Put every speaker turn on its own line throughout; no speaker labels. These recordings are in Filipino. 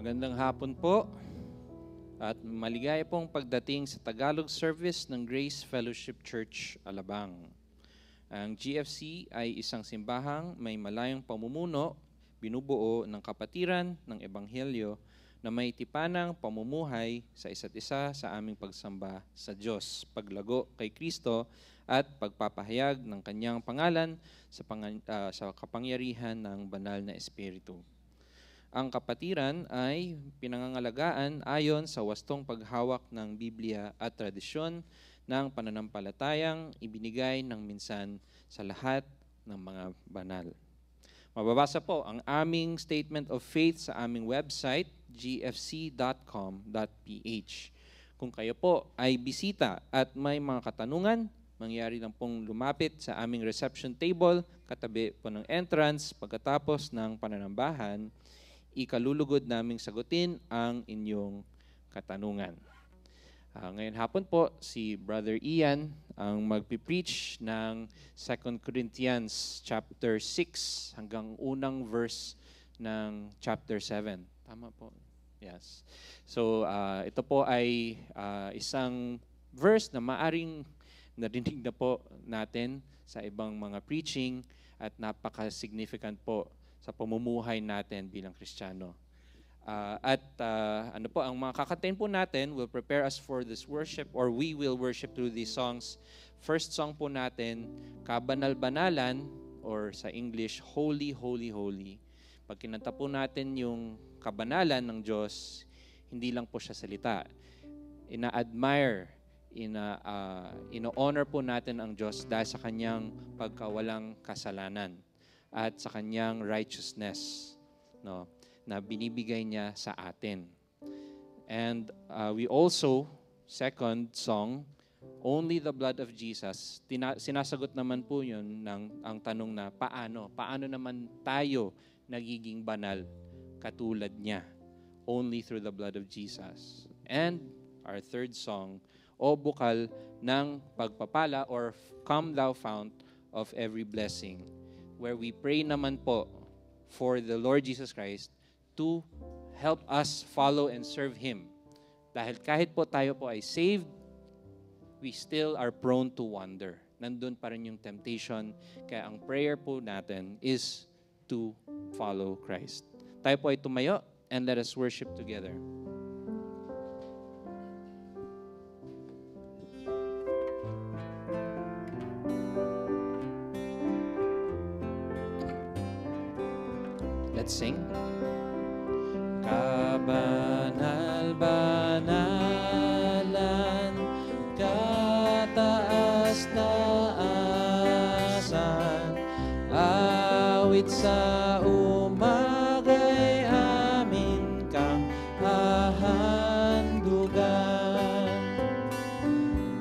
Magandang hapon po at maligaya pong pagdating sa Tagalog service ng Grace Fellowship Church, Alabang. Ang GFC ay isang simbahang may malayong pamumuno, binubuo ng kapatiran ng Ebanghelyo na may tipanang pamumuhay sa isa't isa sa aming pagsamba sa Diyos, paglago kay Kristo at pagpapahayag ng Kanyang pangalan sa kapangyarihan ng banal na Espiritu. Ang kapatiran ay pinangangalagaan ayon sa wastong paghawak ng Biblia at tradisyon ng pananampalatayang ibinigay ng minsan sa lahat ng mga banal. Mababasa po ang aming statement of faith sa aming website, gfc.com.ph. Kung kayo po ay bisita at may mga katanungan, mangyari lang pong lumapit sa aming reception table, katabi po ng entrance, pagkatapos ng pananambahan, ikalulugod naming sagutin ang inyong katanungan. Ngayon hapon po, si Brother Ian ang magpipreach ng 2 Corinthians chapter 6 hanggang unang verse ng chapter 7. Tama po? Yes. So, ito po ay isang verse na maaring narinig na po natin sa ibang mga preaching at napaka-significant po sa pamumuhay natin bilang Kristiyano. Ano po, ang mga kakantahin po natin will prepare us for this worship, or we will worship through these songs. First song po natin, Kabanal-Banalan, or sa English, Holy, Holy, Holy. Pag kinanta po natin yung kabanalan ng Diyos, hindi lang po siya salita. Ina-admire, ino-honor po natin ang Diyos dahil sa kanyang pagkawalang kasalanan at sa kanyang righteousness, no, na binibigay niya sa atin. And we also, second song, Only the Blood of Jesus, sinasagot naman po yun ang tanong na paano? Paano naman tayo nagiging banal katulad niya? Only through the blood of Jesus. And our third song, O Bukal ng Pagpapala, or Come Thou Fount of Every Blessing, where we pray naman po for the Lord Jesus Christ to help us follow and serve Him. Dahil kahit po tayo po ay saved, we still are prone to wander. Nandun pa rin yung temptation. Kaya ang prayer po natin is to follow Christ. Tayo po ay tumayo and let us worship together. Let's sing. Kabanal-banalan, kataas-taasan, awit sa umagay amin kang hahandugan.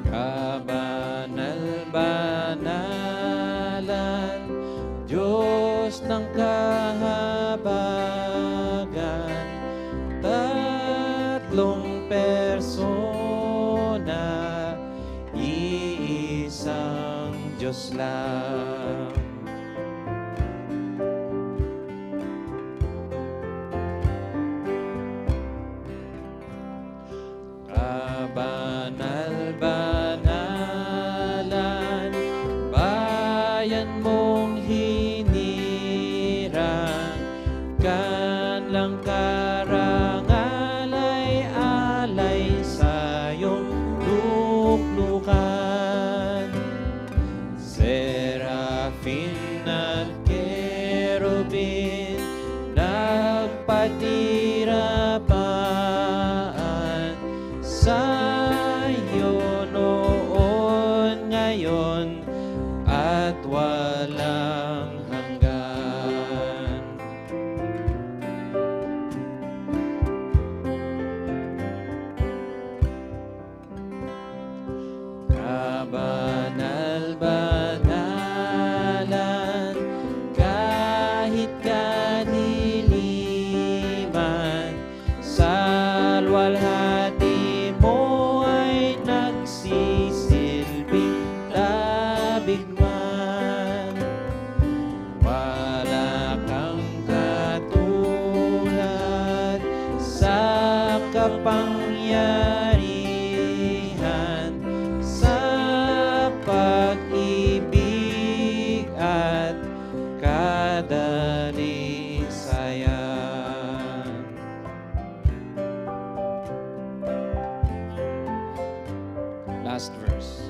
Kabanal-banalan, Diyos ng kahabagan, tatlong persona, iisang Diyos lang. Kabanal-banalan, bayan mong hinirang, kanlang karangal ay alay sa iyong luklukan. Serafin at kerubin, nagpatirapaan sa iyo noon, ngayon, at walang hanggan. Kabanal-banalan, kahit kadiliman, sa luwalhati mo ay nagsisilbing tabigman. Wala kang katulad Last verse.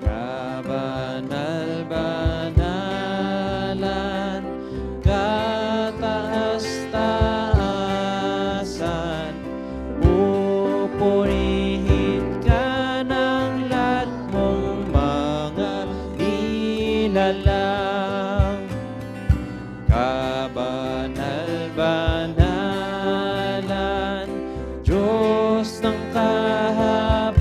Kabanal-banalan, kataas-taasan, pupurihin ka ng lahat mong mga nilalang. Kabanal-banalan, Diyos ng kahabagan,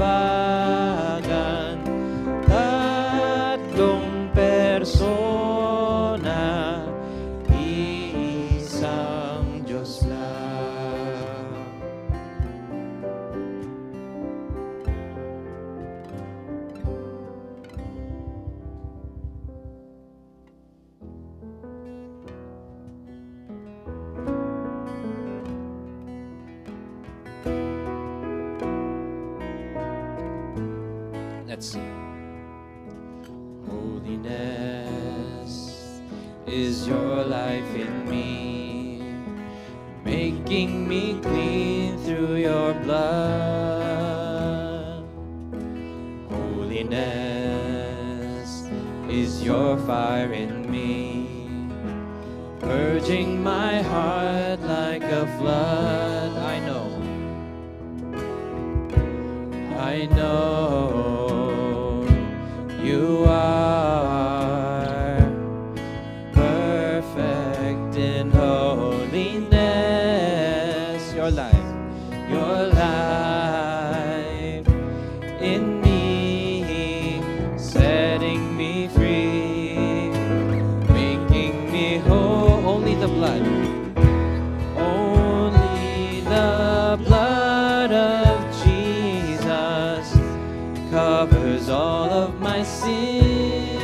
tatlong persona, iisang Diyos lang. Let's sing. Holiness is your life in me, making me clean through your blood. Holiness is your fire in me, purging my heart like a flood. I know you are perfect in holiness. Your life in me, setting me free, making me whole. Only the blood of Jesus covers all of my sin.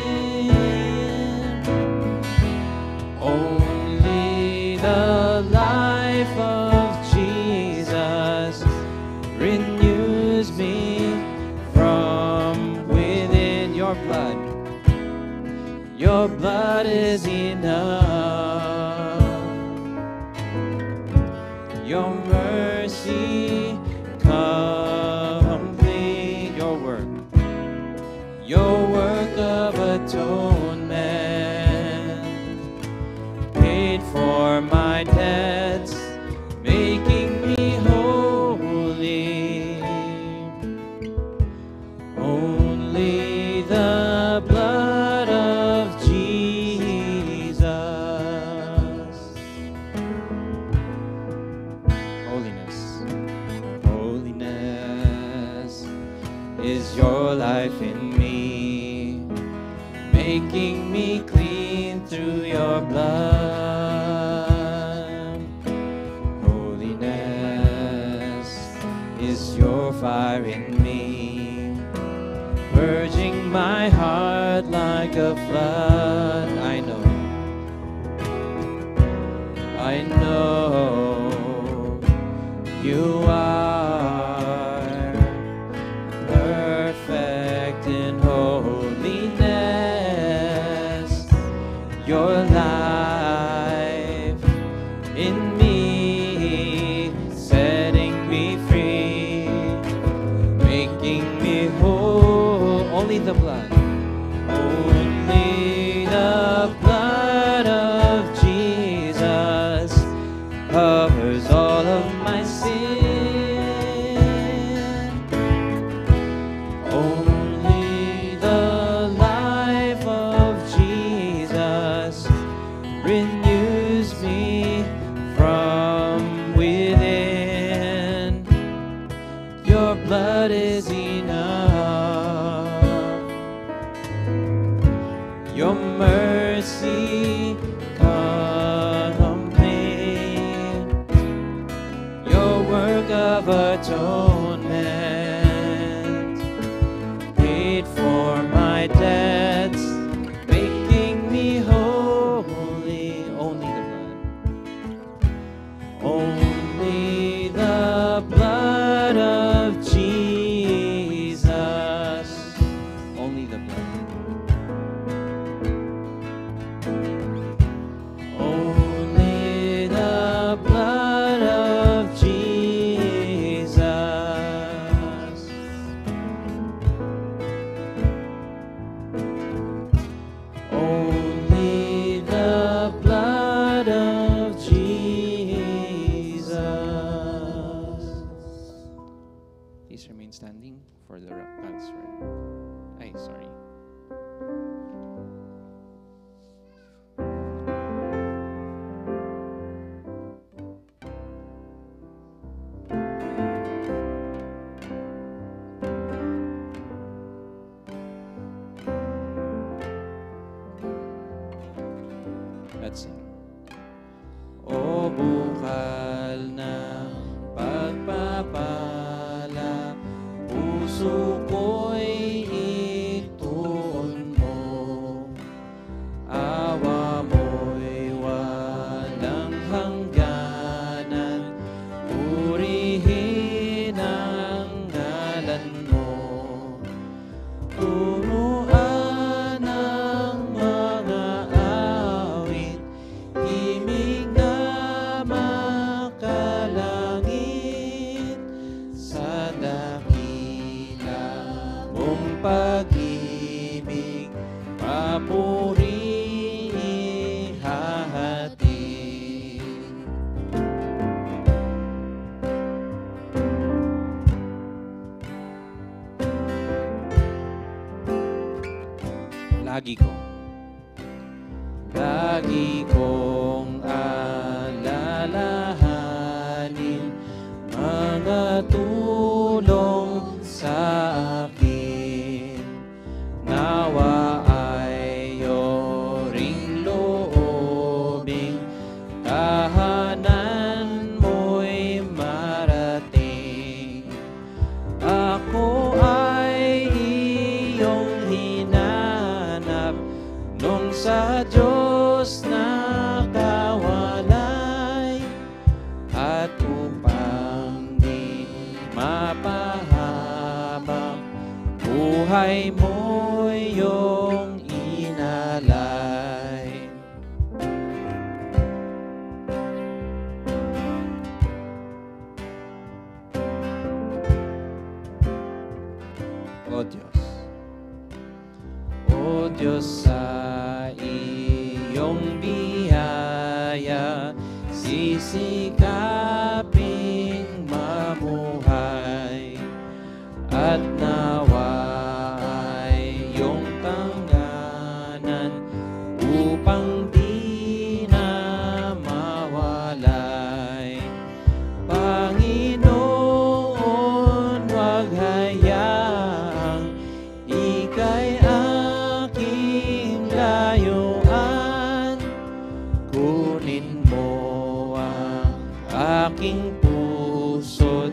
Only the life of Jesus renews me from within. Your blood is enough. Your mercy complete. Your work of atonement paid for my debts, making me holy. Only the blood of Jesus. Holiness is your life in me, making me clean through your blood. Holiness is your fire in me, purging my heart like a flood. I know you are perfect in holiness. Your life in me, setting me free, making me whole. Only the blood of Jesus covers all of my sin. Only the life of Jesus renews me from within. Your blood is enough. Your mercy complete. Your work of atonement paid for my debts, making me holy. Only the blood of Jesus. Only the blood. Only the blood of Jesus Please remain standing for the God's word. Ay, sorry. Let's sing. O bukal ng pagpapala, puso ko'y ituon mo. Awa mo'y walang hangganan, purihin ang ngalan mo. Turuan ang mga awit, himig na makalangit, sa dakila mong pag-ibig, papuri ihahatid. Lagi kong alalahanin mga tulong sa akin. Nawa ay iyong loobing, tahanan mo'y marating. Ako ay iyong hinanap, nung sa Diyos nakawalay, at upang di mapahabang buhay mo iyong inalay. O Diyos, O Diyos, sa iyong biyaya, sisikaping mamuhay, at nawa ay iyong tangganan upang di na mawalay. Panginoon, wag hayaang ika'y aking layuan, kunin mo ang aking puso't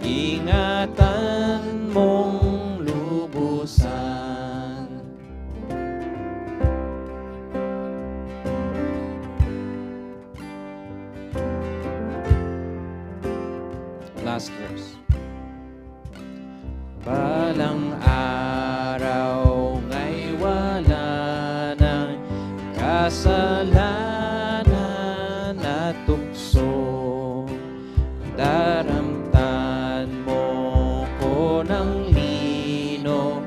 ingatan mong lubusan. Last verse. Balang araw nga'y wala ng kasalanan at tukso, daramtan mo ko ng lino,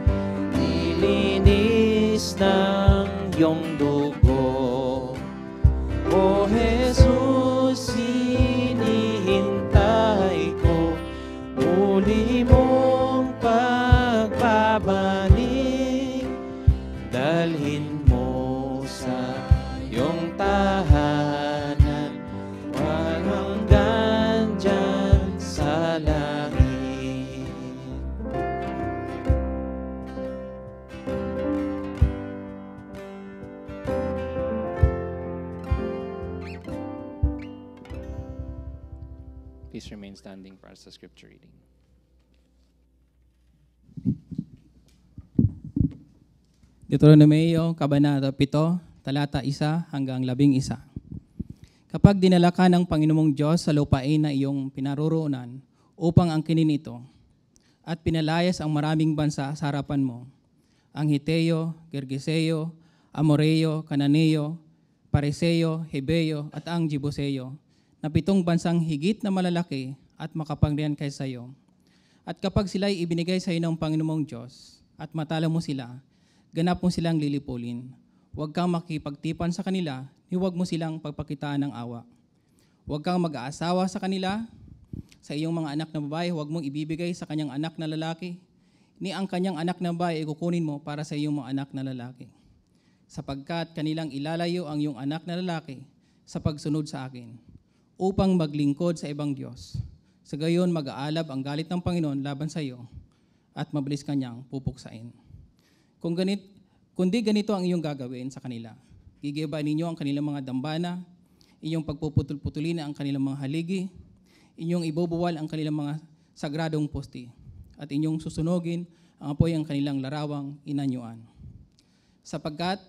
nilinis ng iyong dugo. O Jesus, hinihintay ko muli mong pagbabalik, dalhin mo sa iyong tahanan, walang hanggan dyan sa langit. Please remain standing para sa scripture reading.
Deuteronomio, Kabanata 7, talata 1 hanggang 11. Kapag dinala ka ng Panginoong Diyos sa lupain na iyong pinaroroonan upang angkinin ito, at pinalayas ang maraming bansa sa harapan mo, ang Hiteo, Gergeseo, Amoreo, Cananeo, Pariseo, Hebeo, at ang Jebuseo, na 7 bansang higit na malalaki at makapangyarihan kaysa iyo. At kapag sila'y ibinigay sa iyo ng Panginoong Diyos at matalo mo sila, ganap mo silang lilipulin. Huwag kang makipagtipan sa kanila, ni huwag mo silang pagpakitaan ng awa. Huwag kang mag-aasawa sa kanila, sa iyong mga anak na babae, huwag mong ibibigay sa kanyang anak na lalaki. Ni ang kanyang anak na babae, ikukunin mo para sa iyong mga anak na lalaki. Sapagkat kanilang ilalayo ang iyong anak na lalaki sa pagsunod sa akin, upang maglingkod sa ibang Diyos. Sa gayon, mag-aalab ang galit ng Panginoon laban sa iyo at mabilis kanyang pupuksain. Kundi ganito ang iyong gagawin sa kanila. Gigibain ninyo ang kanilang mga dambana, inyong pagpuputol-putulin ang kanilang mga haligi, inyong ibubuwal ang kanilang mga sagradong poste, at inyong susunugin ang apoy ang kanilang larawang inanyuan. Sapagkat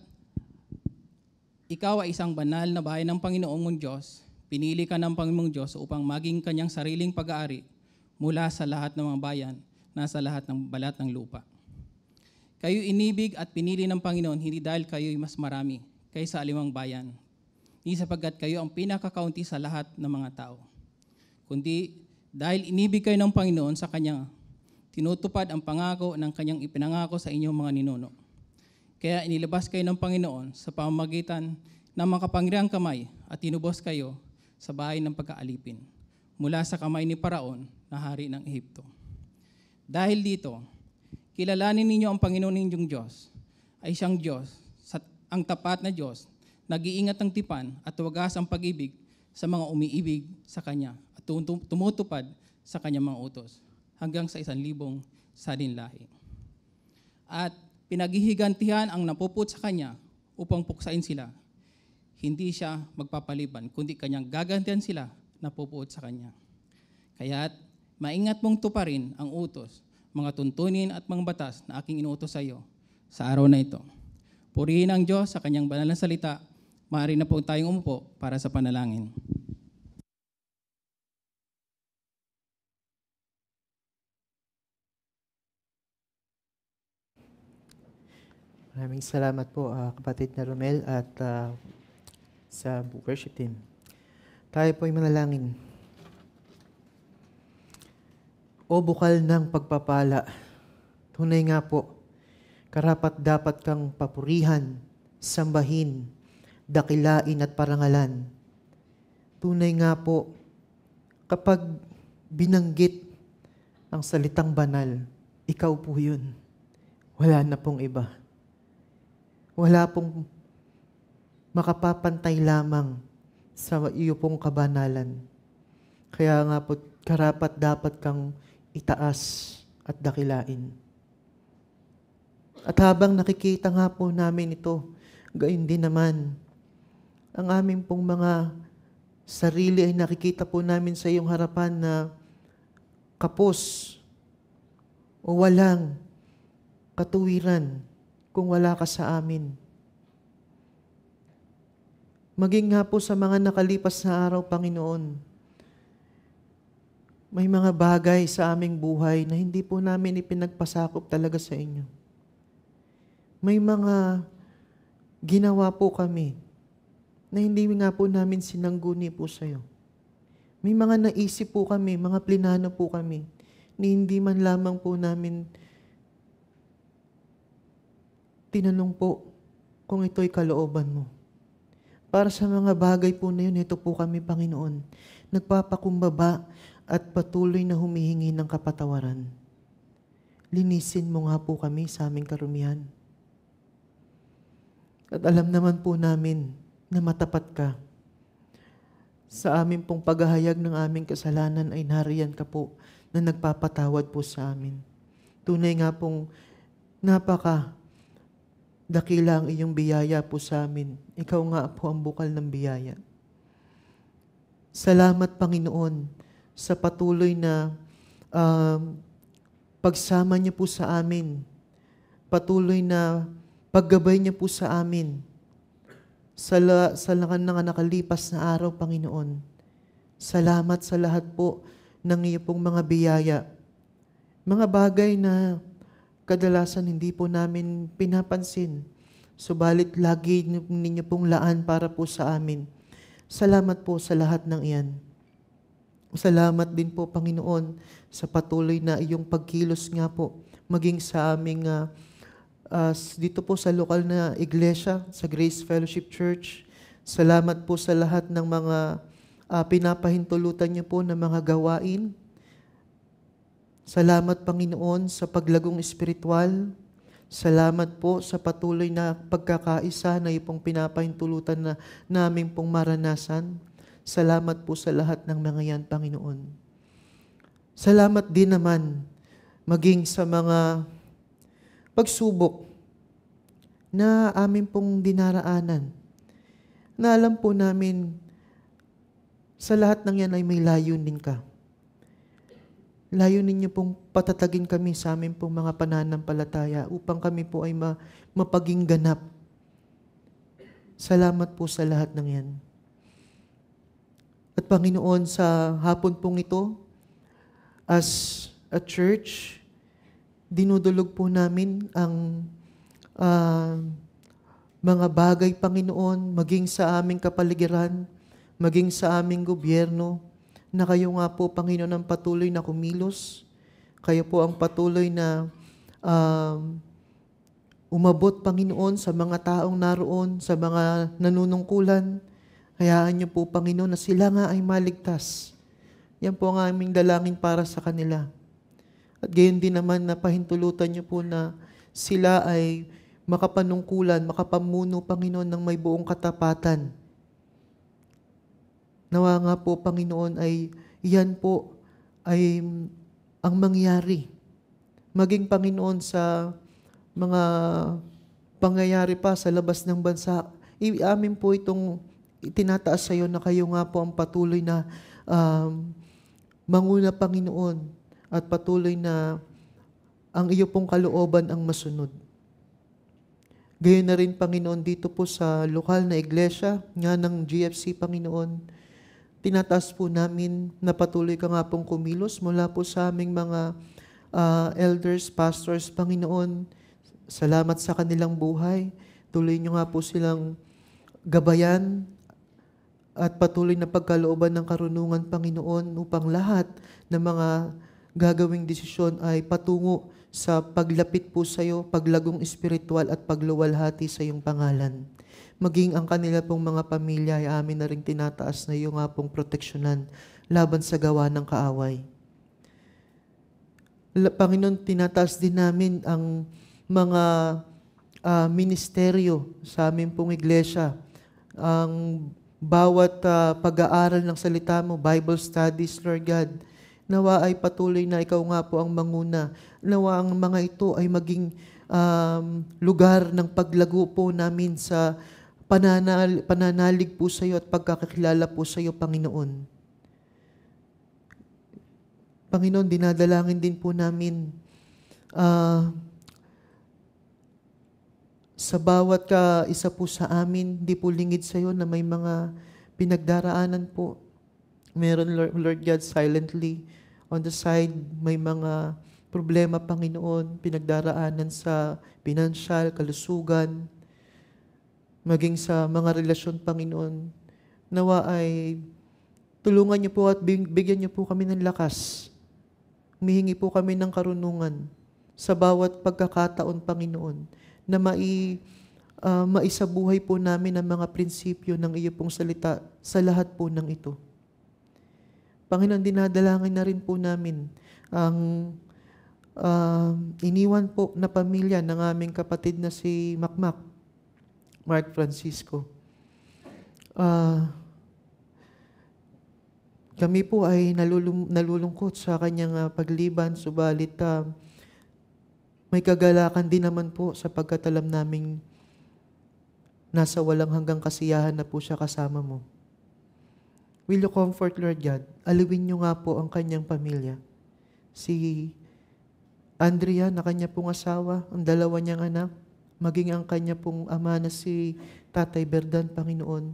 ikaw ay isang banal na bahay ng Panginoong mong Diyos, pinili ka ng Panginoong Diyos upang maging kanyang sariling pag-aari mula sa lahat ng mga bayan na sa lahat ng balat ng lupa. Kayo inibig at pinili ng Panginoon hindi dahil kayo'y mas marami kaysa alimang bayan, hindi sapagkat kayo ang pinakakaunti sa lahat ng mga tao, kundi dahil inibig kayo ng Panginoon sa Kanya, tinutupad ang pangako ng Kanyang ipinangako sa inyong mga ninuno. Kaya inilabas kayo ng Panginoon sa pamamagitan ng makapangyarihang kamay at tinubos kayo sa bahay ng pagkaalipin mula sa kamay ni Paraon na hari ng Ehipto. Dahil dito, kilalanin ninyo ang Panginoon ninyong Diyos ay siyang Diyos, ang tapat na Diyos, nag-iingat ng tipan at wagas ang pag-ibig sa mga umiibig sa Kanya at tumutupad sa Kanyang mga utos hanggang sa 1,000 salinlahi. At pinaghihigantihan ang napuput sa Kanya upang puksain sila. Hindi siya magpapaliban, kundi Kanyang gagantihan sila na pupuot sa Kanya. Kaya't maingat mong tuparin ang utos, mga tuntunin at mga batas na aking inuutos sa iyo sa araw na ito. Purihin ang Diyos sa Kanyang banal na salita. Maaari na po tayong umupo para sa panalangin.
Maraming salamat po, kapatid na Romel at sa worship team. Tayo po'y manalangin. O bukal ng pagpapala, tunay nga po, karapat-dapat kang papurihan, sambahin, dakilain at parangalan. Tunay nga po, kapag binanggit ang salitang banal, ikaw po yun. Wala na pong iba. Wala pong makapapantay lamang sa iyo pong kabanalan. Kaya nga po, karapat-dapat kang itaas at dakilain. At habang nakikita nga po namin ito, gayon din naman, ang aming pong mga sarili ay nakikita po namin sa iyong harapan na kapos o walang katuwiran kung wala ka sa amin. Maging nga po sa mga nakalipas na araw, Panginoon, may mga bagay sa aming buhay na hindi po namin ipinagpasakop talaga sa inyo. May mga ginawa po kami na hindi nga po namin sinangguni po sa iyo. May mga naisip po kami, mga plinano po kami, na hindi man lamang po namin tinanong po kung ito'y kalooban mo. Para sa mga bagay po na yun, ito po kami, Panginoon, nagpapakumbaba at patuloy na humihingi ng kapatawaran. Linisin mo nga po kami sa aming karumihan. At alam naman po namin na matapat ka. Sa amin pong paghahayag ng aming kasalanan ay nariyan ka po na nagpapatawad po sa amin. Tunay nga pong dakila ang iyong biyaya po sa amin. Ikaw nga po ang bukal ng biyaya. Salamat, Panginoon, sa patuloy na pagsama niyo po sa amin. Patuloy na paggabay niyo po sa amin. Sa nakalipas na araw, Panginoon. Salamat sa lahat po ng iyo pong mga biyaya. Mga bagay na kadalasan hindi po namin pinapansin. Subalit lagi ninyo pong laan para po sa amin. Salamat po sa lahat ng iyan. Salamat din po, Panginoon, sa patuloy na iyong pagkilos nga po, maging sa aming dito po sa lokal na iglesia, sa Grace Fellowship Church. Salamat po sa lahat ng mga pinapahintulutan niyo po ng mga gawain Salamat, Panginoon, sa paglagong espiritual. Salamat po sa patuloy na pagkakaisa na iyong pinapahintulutan na namin pong maranasan. Salamat po sa lahat ng mga yan, Panginoon. Salamat din naman maging sa mga pagsubok na amin pong dinaraanan. Na alam po namin sa lahat ng yan ay may layunin ka. Layunin niyo pong patatagin kami sa amin pong mga pananampalataya upang kami po ay mapaging ganap. Salamat po sa lahat ng yan. At Panginoon, sa hapon pong ito, as a church, dinudulog po namin ang mga bagay, Panginoon, maging sa aming kapaligiran, maging sa aming gobyerno, na kayo nga po, Panginoon, ang patuloy na kumilos. Kayo po ang patuloy na umabot, Panginoon, sa mga taong naroon, sa mga nanunungkulan. Hayaan niyo po, Panginoon, na sila nga ay maligtas. Yan po ang aming dalangin para sa kanila. At gayon din naman na pahintulutan niyo po na sila ay makapanungkulan, makapamuno, Panginoon, ng may buong katapatan. Nawa nga po, Panginoon, ay yan po ay ang mangyari. Maging, Panginoon, sa mga pangyayari pa sa labas ng bansa, amin po itong itinataas sa iyo na kayo nga po ang patuloy na manguna, Panginoon, at patuloy na ang iyo pong kalooban ang masunod. Gayon na rin, Panginoon, dito po sa lokal na iglesia nga ng GFC, Panginoon, tinataas po namin na patuloy ka nga pong kumilos mula po sa aming mga elders, pastors, Panginoon. Salamat sa kanilang buhay. Tuloy niyo nga po silang gabayan at patuloy na pagkalooban ng karunungan, Panginoon, upang lahat ng mga gagawing desisyon ay patungo sa paglapit po sa iyo, paglagong espiritual at pagluwalhati sa iyong pangalan. Maging ang kanila pong mga pamilya ay amin na rin tinataas na iyo nga pong proteksyonan laban sa gawa ng kaaway. Panginoon, tinataas din namin ang mga ministeryo sa amin pong iglesia. Ang bawat pag-aaral ng salita mo, Bible studies, Lord God, nawa ay patuloy na ikaw nga po ang manguna. Nawa ang mga ito ay maging lugar ng paglago po namin sa pananalig po sa iyo at pagkakakilala po sa iyo, Panginoon. Panginoon, dinadalangin din po namin sa bawat isa po sa amin, di po lingid sa iyo na may mga pinagdaraanan po. Meron, Lord God, silently on the side, may mga problema, Panginoon, pinagdaraanan sa pinansyal, kalusugan, maging sa mga relasyon, Panginoon. Nawa ay tulungan niyo po at bigyan niyo po kami ng lakas. Humihingi po kami ng karunungan sa bawat pagkakataon, Panginoon, na maisabuhay po namin ang mga prinsipyo ng iyo pong salita sa lahat po ng ito. Panginoon, dinadalangin na rin po namin ang iniwan po na pamilya ng aming kapatid na si Mark Francisco. Kami po ay nalulungkot sa kanyang pagliban, subalit may kagalakan din naman po sapagkat alam naming nasa walang hanggang kasiyahan na po siya kasama mo. Will you comfort, Lord God? Aliwin niyo nga po ang kanyang pamilya. Si Andrea, na kanya pong asawa, ang dalawa niyang anak, maging ang kanya pong ama na si Tatay Berdan, Panginoon.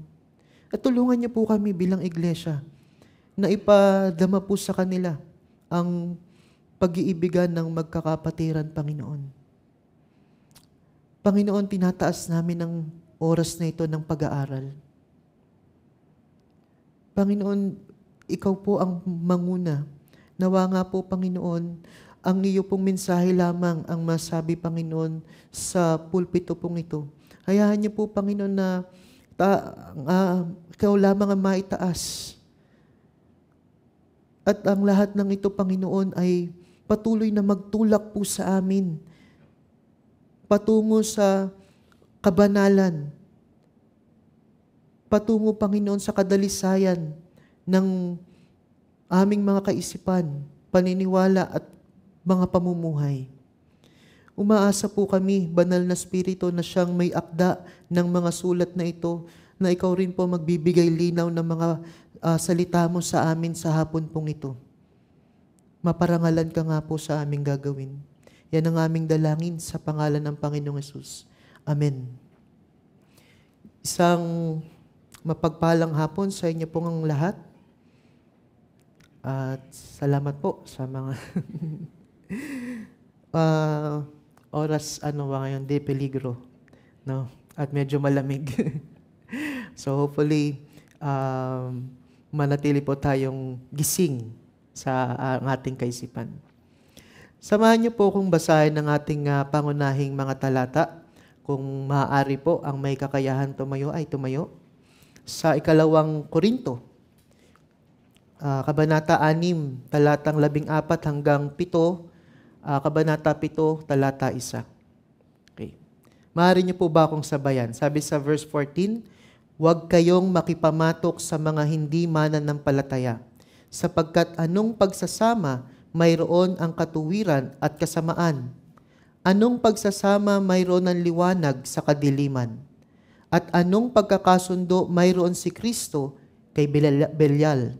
At tulungan niyo po kami bilang iglesia na ipadama po sa kanila ang pag-iibigan ng magkakapatiran, Panginoon. Panginoon, tinataas namin ang oras na ito ng pag-aaral. Panginoon, ikaw po ang manguna. Nawa nga po, Panginoon, ang iyo pong mensahe lamang ang masabi, Panginoon, sa pulpito pong ito. Hayaan niyo po, Panginoon, na ikaw lamang ang maitaas. At ang lahat ng ito, Panginoon, ay patuloy na magtulak po sa amin patungo sa kabanalan, patungo, Panginoon, sa kadalisayan ng aming mga kaisipan, paniniwala at mga pamumuhay. Umaasa po kami, Banal na Espiritu, na siyang may akda ng mga sulat na ito, na ikaw rin po magbibigay linaw ng mga salita mo sa amin sa hapon pong ito. Maparangalan ka nga po sa aming gagawin. Yan ang aming dalangin sa pangalan ng Panginoong Hesus. Amen. Isang mapagpalang hapon sa inyo pong lahat. At salamat po sa mga oras ngayon, de peligro, no? At medyo malamig. So hopefully manatili po tayong gising sa ating kaisipan. Samahan niyo po kung basahin ng ating pangunahing mga talata. Kung maaari po ang may kakayahan tumayo ay tumayo. Sa 2 Korinto, Kabanata 6, talatang 14 hanggang 7, Kabanata 7, talata 1. Okay. Maaari niyo po ba akong sabayan? Sabi sa verse 14, huwag kayong makipamatok sa mga hindi mananampalataya, sapagkat anong pagsasama mayroon ang katuwiran at kasamaan. Anong pagsasama mayroon ang liwanag sa kadiliman? At anong pagkakasundo mayroon si Kristo kay Belial?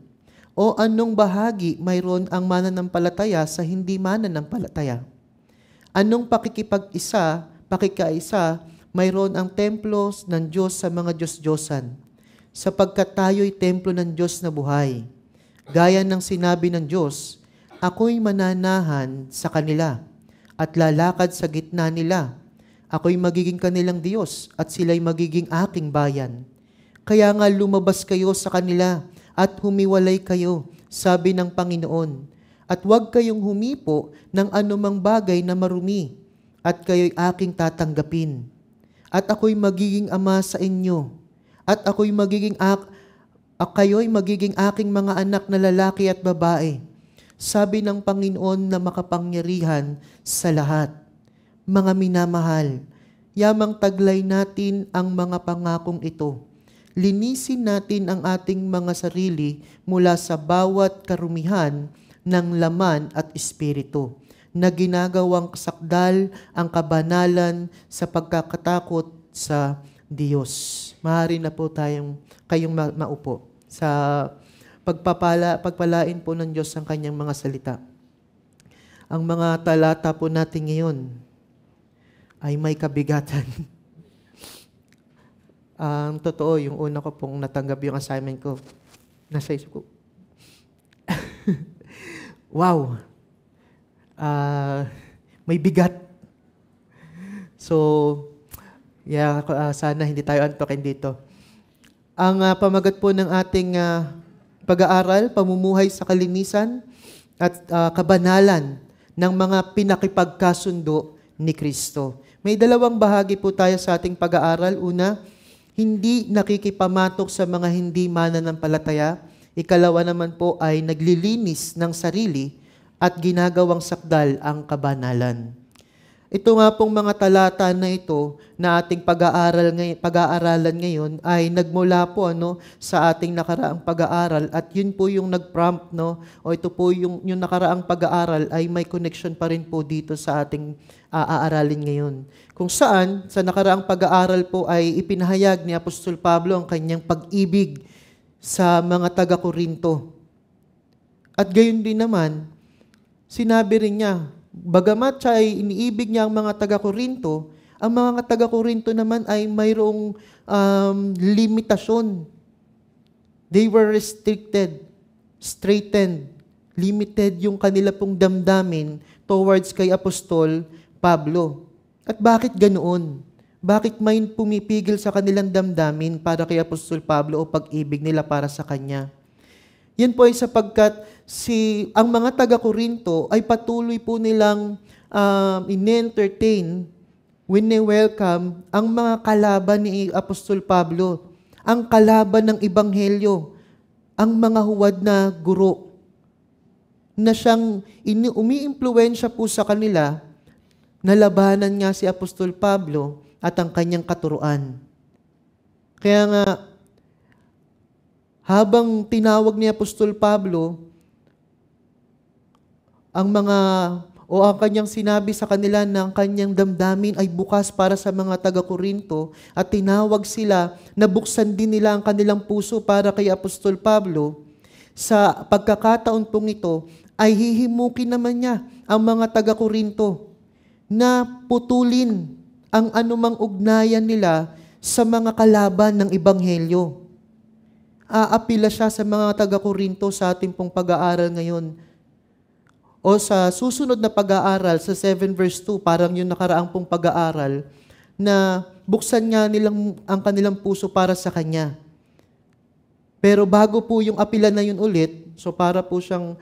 O anong bahagi mayroon ang mananampalataya sa hindi mananampalataya? Anong pakikaisa mayroon ang templo ng Diyos sa mga Diyos-Diyosan? Sapagkat tayo'y templo ng Diyos na buhay. Gaya ng sinabi ng Diyos, ako'y mananahan sa kanila at lalakad sa gitna nila. Ako'y magiging kanilang Diyos at sila'y magiging aking bayan. Kaya nga lumabas kayo sa kanila at humiwalay kayo, sabi ng Panginoon. At huwag kayong humipo ng anumang bagay na marumi, at kayo'y aking tatanggapin. At ako'y magiging ama sa inyo, at kayo'y magiging aking mga anak na lalaki at babae, sabi ng Panginoon na makapangyarihan sa lahat. Mga minamahal, yamang taglay natin ang mga pangakong ito. Linisin natin ang ating mga sarili mula sa bawat karumihan ng laman at espiritu, na ginagawang sakdal ang kabanalan sa pagkakatakot sa Diyos. Maaari na po kayong maupo sa pagpalain po ng Diyos ang kanyang mga salita. Ang mga talata po natin ngayon ay may kabigatan. Totoo, yung una ko pong natanggap yung assignment ko, nasa isip ko, wow, may bigat. So, sana hindi tayo antokin dito. Ang pamagat po ng ating pag-aaral, pamumuhay sa kalinisan at kabanalan ng mga pinakipagkasundo ni Kristo. May dalawang bahagi po tayo sa ating pag-aaral. Una, hindi nakikipamatok sa mga hindi mananampalataya. Ikalawa naman po ay naglilinis ng sarili at ginagawang sakdal ang kabanalan. Ito nga pong mga talata na ito na ating pag-aaralan ngayon ay nagmula po sa ating nakaraang pag-aaral, at yun po yung nag-prompt, o ito po yung nakaraang pag-aaral ay may connection pa rin po dito sa ating aaralin ngayon. Kung saan, sa nakaraang pag-aaral po ay ipinahayag ni Apostol Pablo ang kanyang pag-ibig sa mga taga-Korinto. At gayon din naman, sinabi rin niya, bagamat siya ay iniibig niya ang mga taga-Korinto, ang mga taga-Korinto naman ay mayroong limitasyon. They were restricted, straitened, limited yung kanila pong damdamin towards kay Apostol Pablo. At bakit ganoon? Bakit may pumipigil sa kanilang damdamin para kay Apostol Pablo o pag-ibig nila para sa kanya? Yan po ay sapagkat ang mga taga-Korinto ay patuloy po nilang in-entertain, wini-welcome ang mga kalaban ni Apostol Pablo, ang kalaban ng Ebanghelyo, ang mga huwad na guro, na siyang umiimpluwensya po sa kanila na labanan nga si Apostol Pablo at ang kanyang katuruan. Kaya nga, habang tinawag ni Apostol Pablo, ang kanyang sinabi sa kanila na ang kanyang damdamin ay bukas para sa mga taga-Korinto at tinawag sila na buksan din nila ang kanilang puso para kay Apostol Pablo, sa pagkakataon pong ito ay hihimukin naman niya ang mga taga-Korinto na putulin ang anumang ugnayan nila sa mga kalaban ng Ebanghelyo. Aapila siya sa mga taga-Korinto sa ating pong pag-aaral ngayon. O sa susunod na pag-aaral, sa 7 verse 2, parang yung nakaraang pong pag-aaral, na buksan nga nilang ang kanilang puso para sa Kanya. Pero bago po yung apila na yun ulit, so para po siyang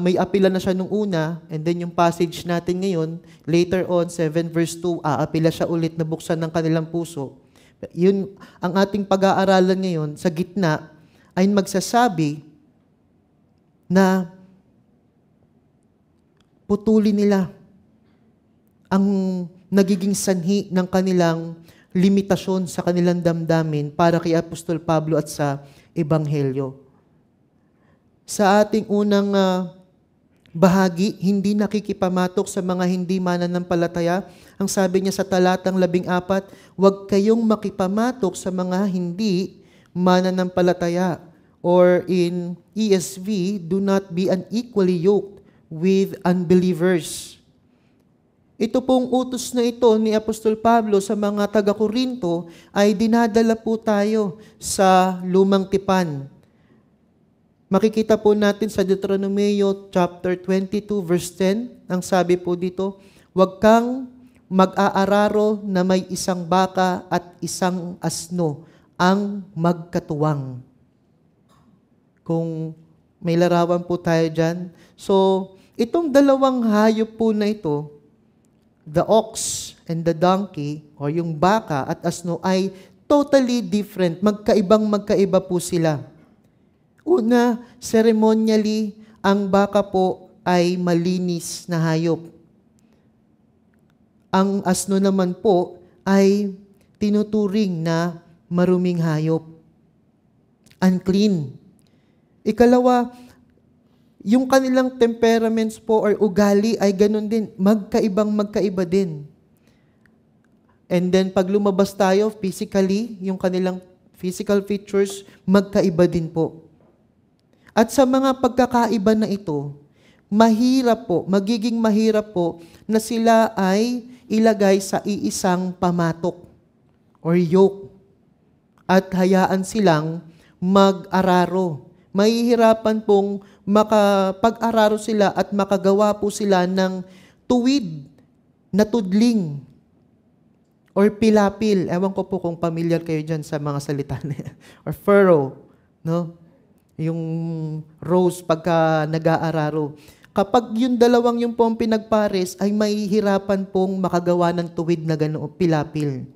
may apila na siya nung una, and then yung passage natin ngayon, later on, 7 verse 2, apila siya ulit na buksan ng kanilang puso. Yun, ang ating pag-aaralan ngayon, sa gitna, ay magsasabi na putulin nila ang nagiging sanhi ng kanilang limitasyon sa kanilang damdamin para kay Apostol Pablo at sa Ebanghelyo. Sa ating unang bahagi, hindi nakikipamatok sa mga hindi mananampalataya. Ang sabi niya sa talatang 14, huwag kayong makipamatok sa mga hindi mananampalataya. Or in ESV, do not be unequally yoked with unbelievers. Ito pong utos na ito ni Apostol Pablo sa mga taga-Korinto ay dinadala po tayo sa Lumang Tipan. Makikita po natin sa Deuteronomio chapter 22 verse 10, ang sabi po dito, huwag kang mag-aararo na may isang baka at isang asno ang magkatuwang. Kung may larawan po tayo dyan. So, itong dalawang hayop po na ito, the ox and the donkey, o yung baka at asno, ay totally different. Magkaiba po sila. Una, ceremonially, ang baka po ay malinis na hayop. Ang asno naman po ay tinuturing na maruming hayop. Unclean. Ikalawa, yung kanilang temperaments po or ugali ay ganun din. Magkaiba din. And then, pag lumabas tayo physically, yung kanilang physical features, magkaiba din po. At sa mga pagkakaiba na ito, magiging mahirap po na sila ay ilagay sa iisang pamatok or yoke at hayaan silang mag-araro. Mahihirapan pong makapag-araro sila at makagawa po sila ng tuwid na tudling or pilapil. Ewan ko po kung familiar kayo dyan sa mga salita na or furrow, no? Yung rose pagka nag-aararo. Kapag yung dalawang yung pong pinagpares, ay mahihirapan pong makagawa ng tuwid na gano'ng pilapil.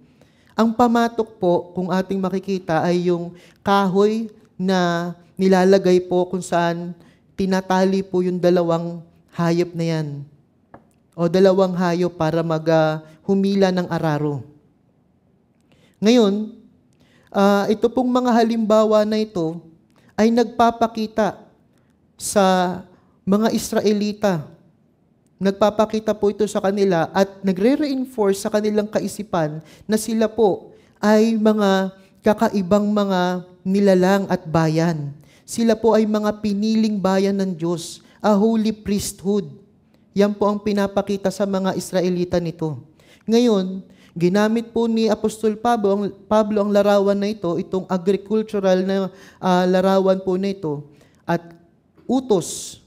Ang pamatok po, kung ating makikita, ay yung kahoy na nilalagay po kung saan tinatali po yung dalawang hayop na yan. O dalawang hayop para humila ng araro. Ngayon, ito pong mga halimbawa na ito ay nagpapakita sa mga Israelita. Nagpapakita po ito sa kanila at nagre-reinforce sa kanilang kaisipan na sila po ay mga kakaibang mga nilalang at bayan. Sila po ay mga piniling bayan ng Diyos, a holy priesthood. Yan po ang pinapakita sa mga Israelita nito. Ngayon, ginamit po ni Apostol Pablo ang larawan na ito, itong agricultural na larawan po na ito, at utos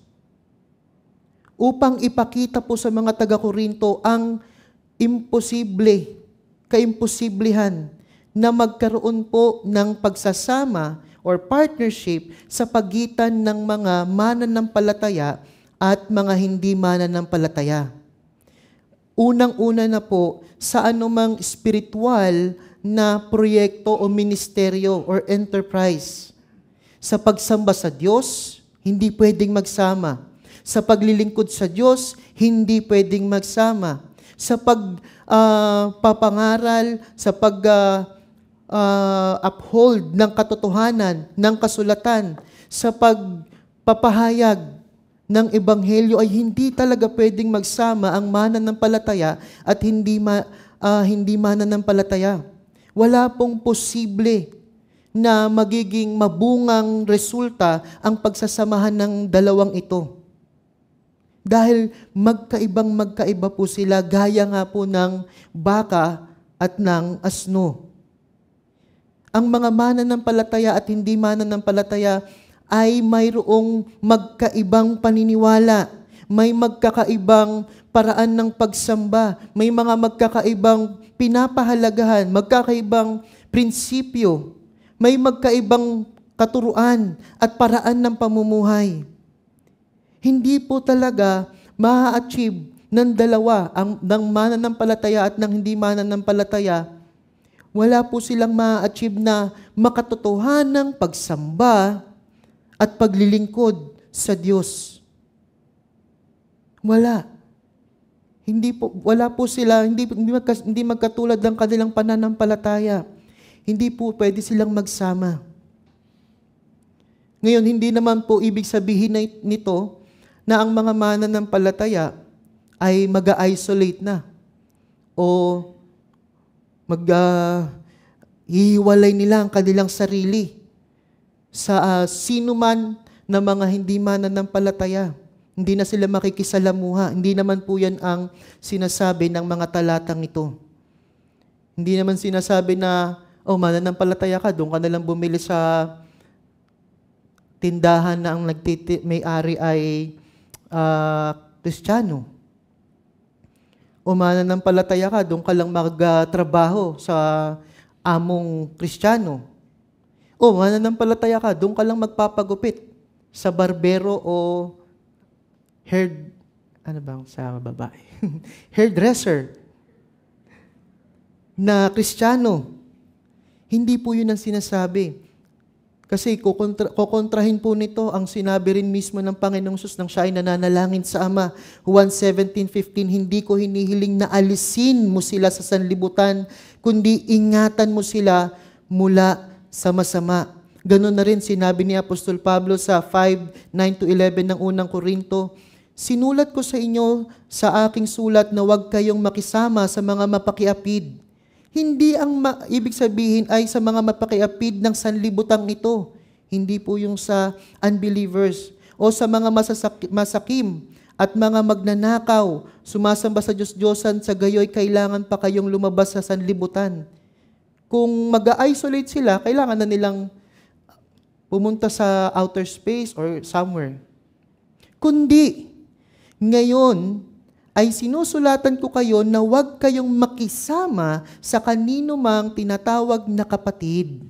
upang ipakita po sa mga taga-Korinto ang kaimposiblihan na magkaroon po ng pagsasama or partnership sa pagitan ng mga mananampalataya at mga hindi mananampalataya. Unang-una na po sa anumang spiritual na proyekto o ministeryo or enterprise. Sa pagsamba sa Diyos, hindi pwedeng magsama. Sa paglilingkod sa Diyos, hindi pwedeng magsama. Sa pagpapangaral, sa uphold ng katotohanan, ng kasulatan, sa pagpapahayag ng ebanghelyo ay hindi talaga pwedeng magsama ang mananampalataya at hindi mananampalataya. Wala pong posible na magiging mabungang resulta ang pagsasamahan ng dalawang ito. Dahil magkaiba po sila, gaya nga po ng baka at ng asno. Ang mga mananampalataya at hindi mananampalataya ay mayroong magkaibang paniniwala, may magkakaibang paraan ng pagsamba, may mga magkakaibang pinapahalagahan, magkakaibang prinsipyo, may magkaibang katuruan at paraan ng pamumuhay. Hindi po talaga ma-achieve ng dalawa, ng mananampalataya at ng hindi mananampalataya. Wala po silang ma-achieve na makatotohanang pagsamba at paglilingkod sa Diyos. Wala. Wala po sila, hindi magkatulad ng kanilang pananampalataya. Hindi po pwede silang magsama. Ngayon, hindi naman po ibig sabihin nito na ang mga mananampalataya ay mag-isolate na o hihiwalay nila ang kanilang sarili sa sino man na mga hindi mananampalataya. Hindi na sila makikisalamuha. Hindi naman po yan ang sinasabi ng mga talatang ito. Hindi naman sinasabi na mananampalataya ka, doon ka nalang bumili sa tindahan na ang may-ari ay Kristiyano. O mananampalataya ka, doon ka lang magtrabaho sa among Kristiyano. O mananampalataya ka, doon ka lang magpapagupit sa barbero o sa babae? Hairdresser na Kristiyano. Hindi po yun ang sinasabi. Kasi kukontrahin po nito ang sinabi rin mismo ng Panginoong Hesus nang siya ay nananalangin sa Ama. Juan 17:15, hindi ko hinihiling na alisin mo sila sa sanlibutan, kundi ingatan mo sila mula sa masama. Ganon na rin sinabi ni Apostol Pablo sa 5:9-11 ng unang Korinto, sinulat ko sa inyo sa aking sulat na huwag kayong makisama sa mga mapakiapid. Hindi ang ibig sabihin ay sa mga mapakiapid ng sanlibutang ito. Hindi po yung sa unbelievers o sa mga masakim at mga magnanakaw, sumasamba sa Diyos-Diyosan, sa gayoy kailangan pa kayong lumabas sa sanlibutan. Kung mag-isolate sila, kailangan na nilang pumunta sa outer space or somewhere. Kundi, ngayon, ay sinusulatan ko kayo na huwag kayong makisama sa kanino mang tinatawag na kapatid.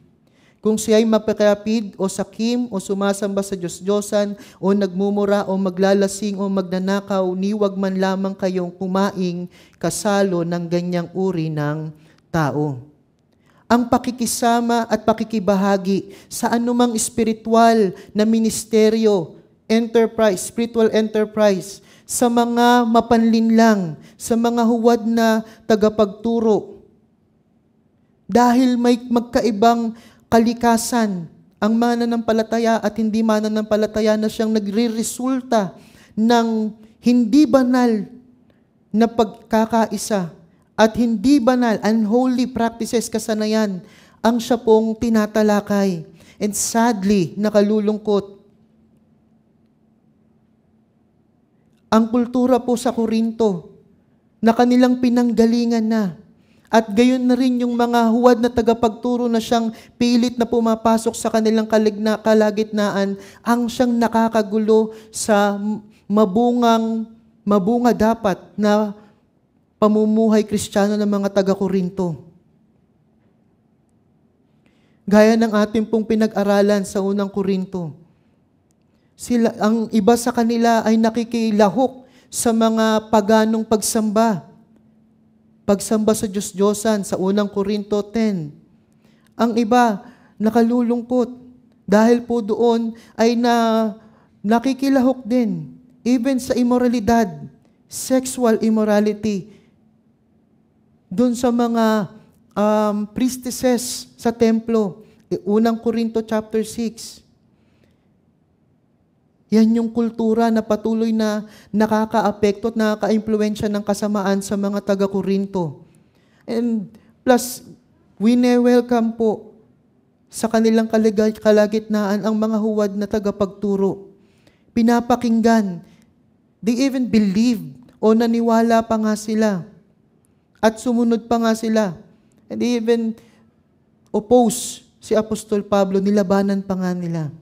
Kung siya ay mapakiapid o sakim o sumasamba sa Diyos-Diyosan o nagmumura o maglalasing o magnanakaw, ni huwag man lamang kayong kumaing kasalo ng ganyang uri ng tao. Ang pakikisama at pakikibahagi sa anumang espiritual na ministeryo, enterprise, spiritual enterprise, sa mga mapanlinlang, sa mga huwad na tagapagturo. Dahil may magkaibang kalikasan, ang mananampalataya at hindi mananampalataya na siyang nagre-resulta ng hindi banal na pagkakaisa at hindi banal, unholy practices, kasanayan, ang siya pong tinatalakay. And sadly, nakalulungkot, ang kultura po sa Korinto na kanilang pinanggalingan na. At gayon na rin yung mga huwad na tagapagturo na siyang pilit na pumapasok sa kanilang kalagitnaan, ang siyang nakakagulo sa mabunga dapat na pamumuhay Kristiyano ng mga taga-Korinto. Gaya ng ating pong pinag-aralan sa unang Korinto. Ang iba sa kanila ay nakikilahok sa mga paganong pagsamba. Pagsamba sa Diyos-Diyosan sa unang Korinto 10. Ang iba nakalulungkot dahil po doon ay nakikilahok din even sa immoralidad, sexual immorality, doon sa mga priestesses sa templo. Unang Korinto chapter 6. Yan yung kultura na patuloy na nakaka-apekto at nakaka-impluensya ng kasamaan sa mga taga-Korinto. And plus, wine-welcome po sa kanilang kalagitnaan ang mga huwad na tagapagturo. Pinapakinggan. They even believed o naniwala pa nga sila. At sumunod pa nga sila. And they even oppose si Apostol Pablo, nilabanan pa nga nila.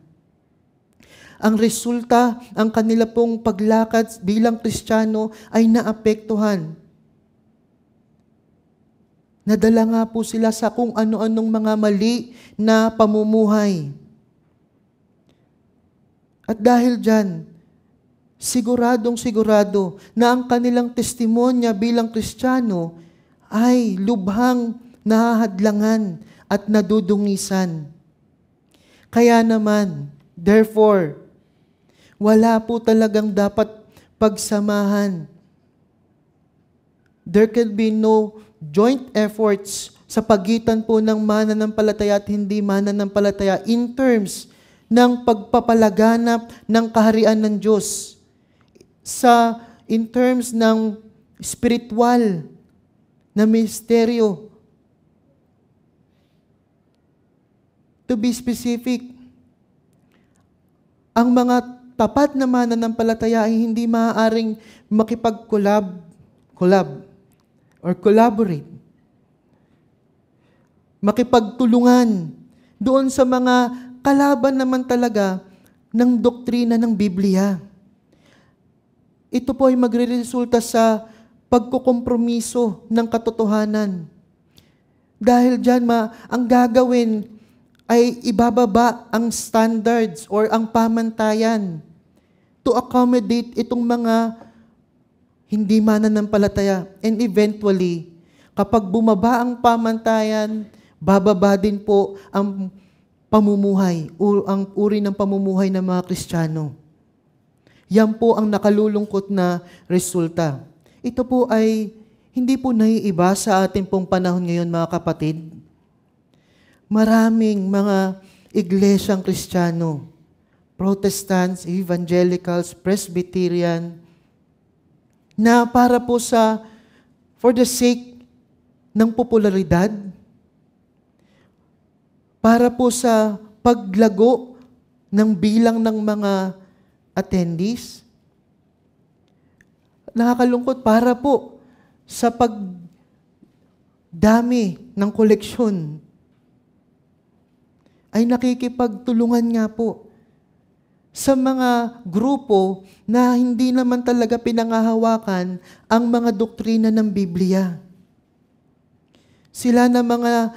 Ang resulta, ang kanila pong paglakad bilang Kristiyano ay naapektuhan. Nadala nga po sila sa kung ano-anong mga mali na pamumuhay. At dahil dyan, siguradong-sigurado na ang kanilang testimonya bilang Kristiyano ay lubhang nahahadlangan at nadudungisan. Kaya naman, therefore, wala po talagang dapat pagsamahan. There can be no joint efforts sa pagitan po ng mananampalataya at hindi mananampalataya in terms ng pagpapalaganap ng kaharian ng Diyos. In terms ng spiritual na misteryo. To be specific, ang mga tapat na mananampalataya ay hindi maaaring collaborate. Makipagtulungan doon sa mga kalaban naman talaga ng doktrina ng Biblia. Ito po ay magre-resulta sa pagkukompromiso ng katotohanan. Dahil dyan, ang gagawin ay ibababa ang standards or ang pamantayan to accommodate itong mga hindi mananampalataya. And eventually, kapag bumaba ang pamantayan, bababa din po ang pamumuhay o ang uri ng pamumuhay ng mga Kristiyano. Yan po ang nakalulungkot na resulta. Ito po ay hindi po naiiba sa ating pong panahon ngayon, mga kapatid. Maraming mga iglesyang Kristiyano, Protestants, Evangelicals, Presbyterian, na para po for the sake ng popularidad, para po sa paglago ng bilang ng mga attendees, nakakalungkot para po sa pagdami ng koleksyon, ay nakikipagtulungan nga po sa mga grupo na hindi naman talaga pinangahawakan ang mga doktrina ng Biblia. Sila na mga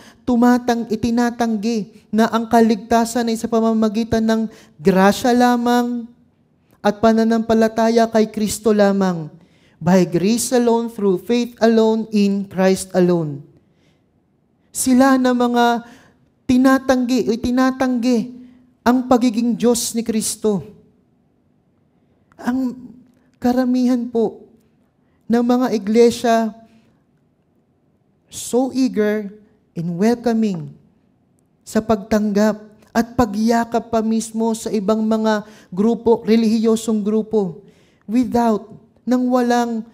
itinatanggi na ang kaligtasan ay sa pamamagitan ng grasya lamang at pananampalataya kay Kristo lamang. By grace alone, through faith alone, in Christ alone. Sila na mga tinatanggi ang pagiging Diyos ni Kristo. Ang karamihan po ng mga iglesia so eager in welcoming sa pagtanggap at pagyakap pa mismo sa ibang mga grupo, relihiyosong grupo, nang walang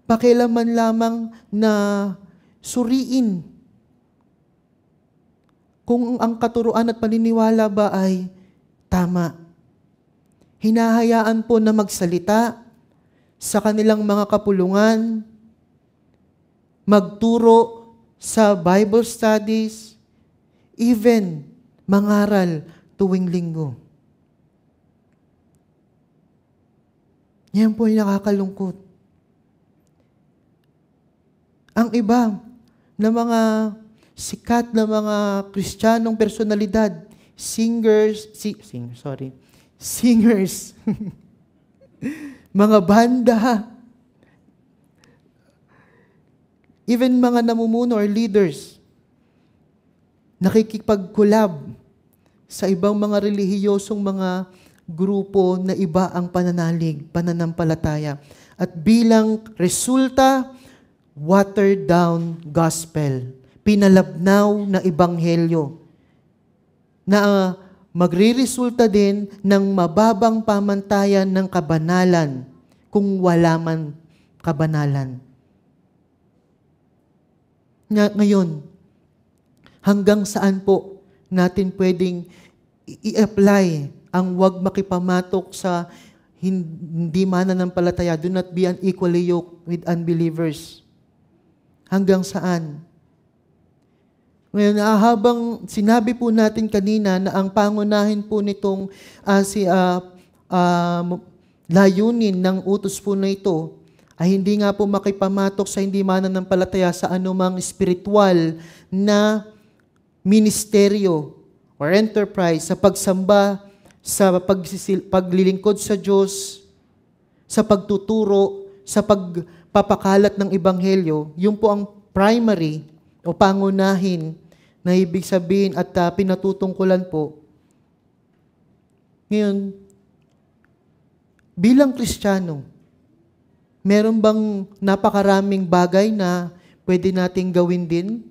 pakialaman lamang na suriin kung ang katuruan at paniniwala ba ay tama. Hinahayaan po na magsalita sa kanilang mga kapulungan, magturo sa Bible studies, even mangaral tuwing linggo. Yan po ay nakakalungkot. Ang iba na mga sikat na mga Kristiyanong personalidad, singers, mga banda, even mga namumuno or leaders, nakikipag-collab sa ibang mga relihiyosong mga grupo na iba ang pananalig, pananampalataya. At bilang resulta, watered down gospel, pinalabnaw na ebanghelyo, na magre-resulta din ng mababang pamantayan ng kabanalan kung wala man kabanalan. Ngayon, hanggang saan po natin pwedeng i-apply ang wag makipamatok sa hindi mananampalataya? Do not be unequally yoked with unbelievers. Hanggang saan? Ngayon, habang sinabi po natin kanina na ang pangunahin po nitong layunin ng utos po na ito ay hindi nga po makipamatok sa hindi mananampalataya sa anumang spiritual na ministeryo or enterprise, sa pagsamba, sa paglilingkod sa Diyos, sa pagtuturo, sa pagpapakalat ng ebanghelyo. Yun po ang primary o pangunahin na ibig sabihin at pinatutungkulan po. Ngayon, bilang Kristiyano, meron bang napakaraming bagay na pwede nating gawin din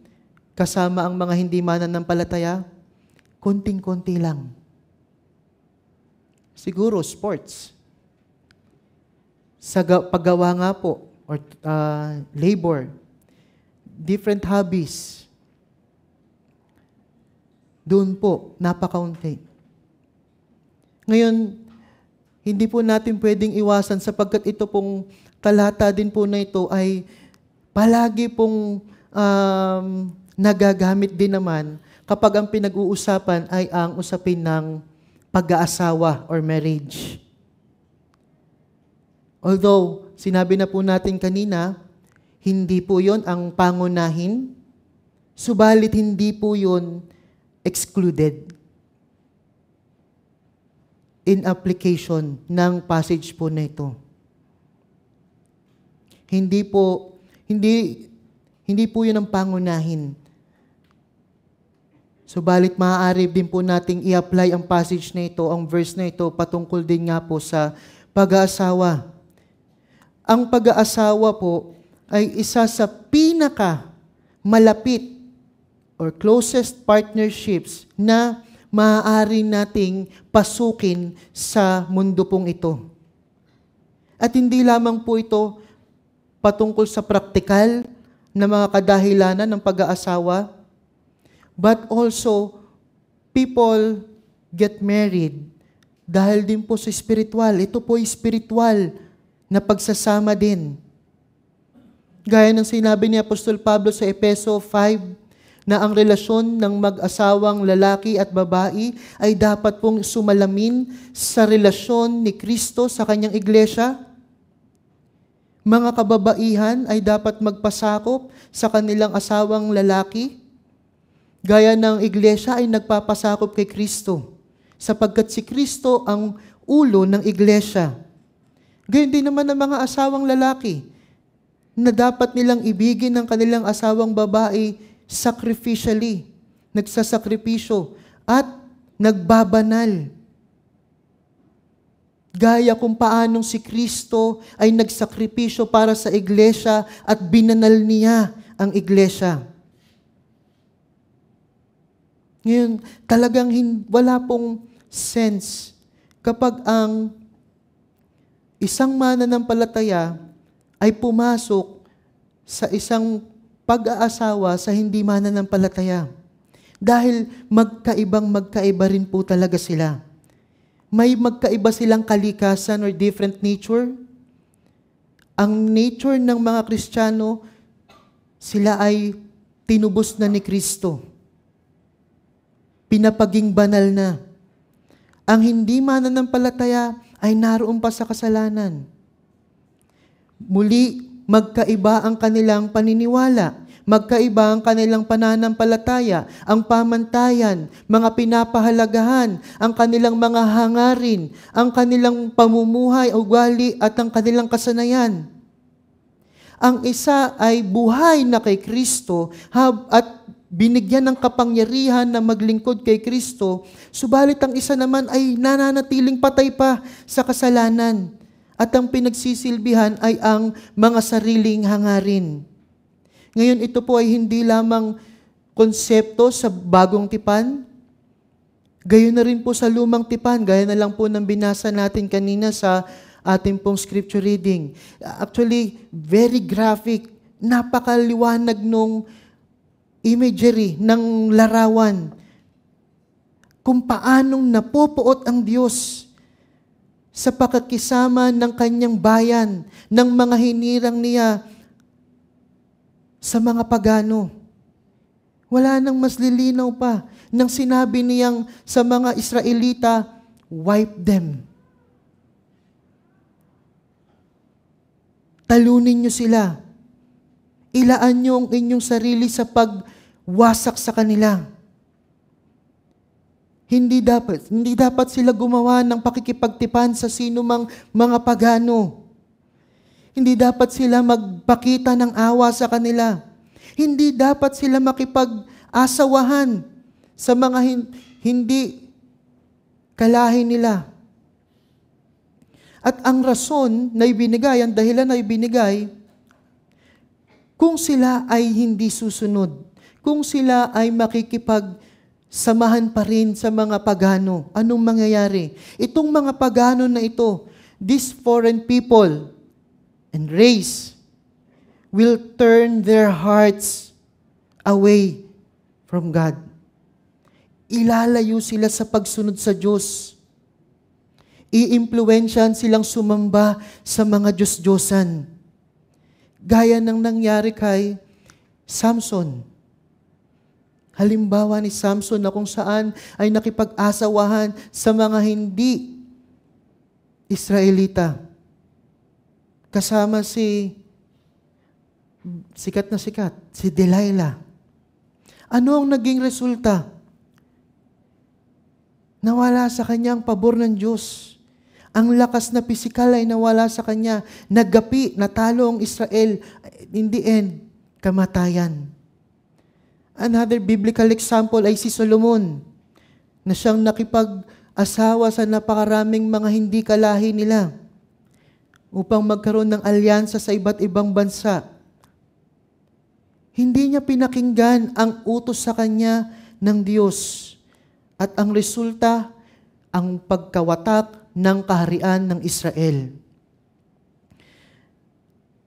kasama ang mga hindi mananampalataya? Konting-konti lang. Siguro, sports. Sa paggawa nga po, or labor, different hobbies. Doon po, napakaunti. Ngayon, hindi po natin pwedeng iwasan sapagkat ito pong talata din po na ito ay palagi pong nagagamit din naman kapag ang pinag-uusapan ay ang usapin ng pag-aasawa or marriage. Although, sinabi na po natin kanina, hindi po yon ang pangunahin, subalit hindi po yon excluded in application ng passage po na ito. Hindi po yun ang pangunahin. Subalit maaari din po nating i-apply ang passage na ito, ang verse na ito, patungkol din nga po sa pag-aasawa. Ang pag-aasawa po ay isa sa pinaka-malapit or closest partnerships na maaari nating pasukin sa mundo pong ito. At hindi lamang po ito patungkol sa praktikal na mga kadahilanan ng pag-aasawa, but also, people get married dahil din po sa spiritual. Ito po spiritual na pagsasama din. Gaya ng sinabi ni Apostol Pablo sa Efeso 5, na ang relasyon ng mag-asawang lalaki at babae ay dapat pong sumalamin sa relasyon ni Kristo sa kanyang iglesia. Mga kababaihan ay dapat magpasakop sa kanilang asawang lalaki, gaya ng iglesia ay nagpapasakop kay Kristo, sapagkat si Kristo ang ulo ng iglesia. Gayon din naman ang mga asawang lalaki, na dapat nilang ibigin ng kanilang asawang babae sacrificially, nagsasakripisyo, at nagbabanal. Gaya kung paanong si Kristo ay nagsakripisyo para sa iglesia at binanal niya ang iglesia. Ngayon, talagang wala pong sense kapag ang isang mananampalataya ay pumasok sa isang pag-aasawa sa hindi mananampalataya. Dahil magkaiba rin po talaga sila. May magkaiba silang kalikasan or different nature. Ang nature ng mga Kristiyano, sila ay tinubos na ni Kristo. Pinapaging banal na. Ang hindi mananampalataya ay naroon pa sa kasalanan. Muli, magkaiba ang kanilang paniniwala, magkaiba ang kanilang pananampalataya, ang pamantayan, mga pinapahalagahan, ang kanilang mga hangarin, ang kanilang pamumuhay, ugali at ang kanilang kasanayan. Ang isa ay buhay na kay Kristo at binigyan ng kapangyarihan na maglingkod kay Kristo, subalit ang isa naman ay nananatiling patay pa sa kasalanan. At ang pinagsisilbihan ay ang mga sariling hangarin. Ngayon, ito po ay hindi lamang konsepto sa bagong tipan, gayon na rin po sa lumang tipan, gaya na lang po ng binasa natin kanina sa ating pong scripture reading. Actually, very graphic, napakaliwanag nung imagery ng larawan kung paanong napupuot ang Diyos sa pakakisama ng kanyang bayan, ng mga hinirang niya sa mga pagano. Wala nang mas lilinaw pa nang sinabi niyang sa mga Israelita, wipe them. Talunin niyo sila. Ilaan niyo ang inyong sarili sa pagwasak sa kanila. Hindi dapat sila gumawa ng pakikipagtipan sa sinumang mga pagano. Hindi dapat sila magpakita ng awa sa kanila. Hindi dapat sila makipag-asawahan sa mga hindi kalahi nila. At ang rason na ibinigay, ang dahilan na ibinigay, kung sila ay hindi susunod, kung sila ay makikipag-samahan pa rin sa mga pagano, anong mangyayari? Itong mga pagano na ito, these foreign people and race will turn their hearts away from God. Ilalayo sila sa pagsunod sa Diyos. Iimpluwensyahan silang sumamba sa mga Diyos-Diyosan. Gaya ng nangyari kay Samson. Halimbawa ni Samson na kung saan ay nakipag-asawahan sa mga hindi Israelita. Kasama si sikat, si Delilah. Ano ang naging resulta? Nawala sa kanya ang pabor ng Diyos. Ang lakas na pisikal ay nawala sa kanya. Naggapi, natalo ang Israel. In the end, kamatayan. Another biblical example ay si Solomon, na siyang nakipag-asawa sa napakaraming mga hindi kalahi nila upang magkaroon ng alyansa sa iba't ibang bansa. Hindi niya pinakinggan ang utos sa kanya ng Diyos. At ang resulta, ang pagkawatak ng kaharian ng Israel.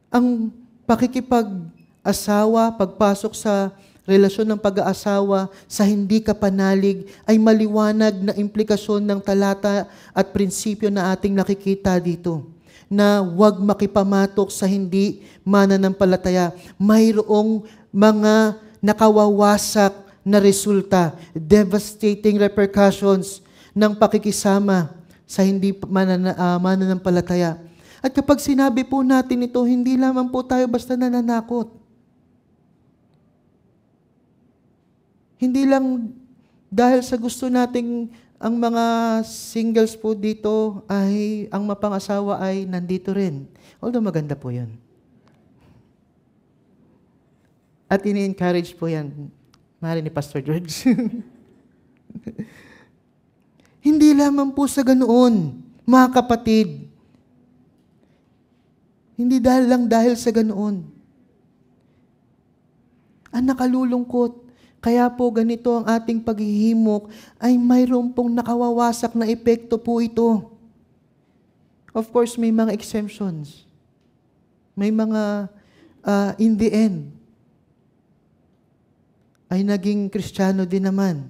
Ang pakikipag-asawa, pagpasok sa relasyon ng pag-aasawa sa hindi kapanalig ay maliwanag na implikasyon ng talata at prinsipyo na ating nakikita dito, na huwag makipamatok sa hindi mananampalataya. Mayroong mga nakawawasak na resulta, devastating repercussions ng pakikisama sa hindi mananampalataya. At kapag sinabi po natin ito, hindi lamang po tayo basta nananakot. Hindi lang dahil sa gusto nating ang mga singles po dito ay, ang mapangasawa ay nandito rin. Although maganda po yun. At ini-encourage po yan, mahal ni Pastor George. Hindi lamang po sa ganoon, mga kapatid. Hindi dahil sa ganoon. Ang nakalulungkot, kaya po ganito ang ating paghihimok ay mayroon pong nakawawasak na epekto po ito. Of course, may mga exemptions. May mga, in the end, ay naging Kristiyano din naman.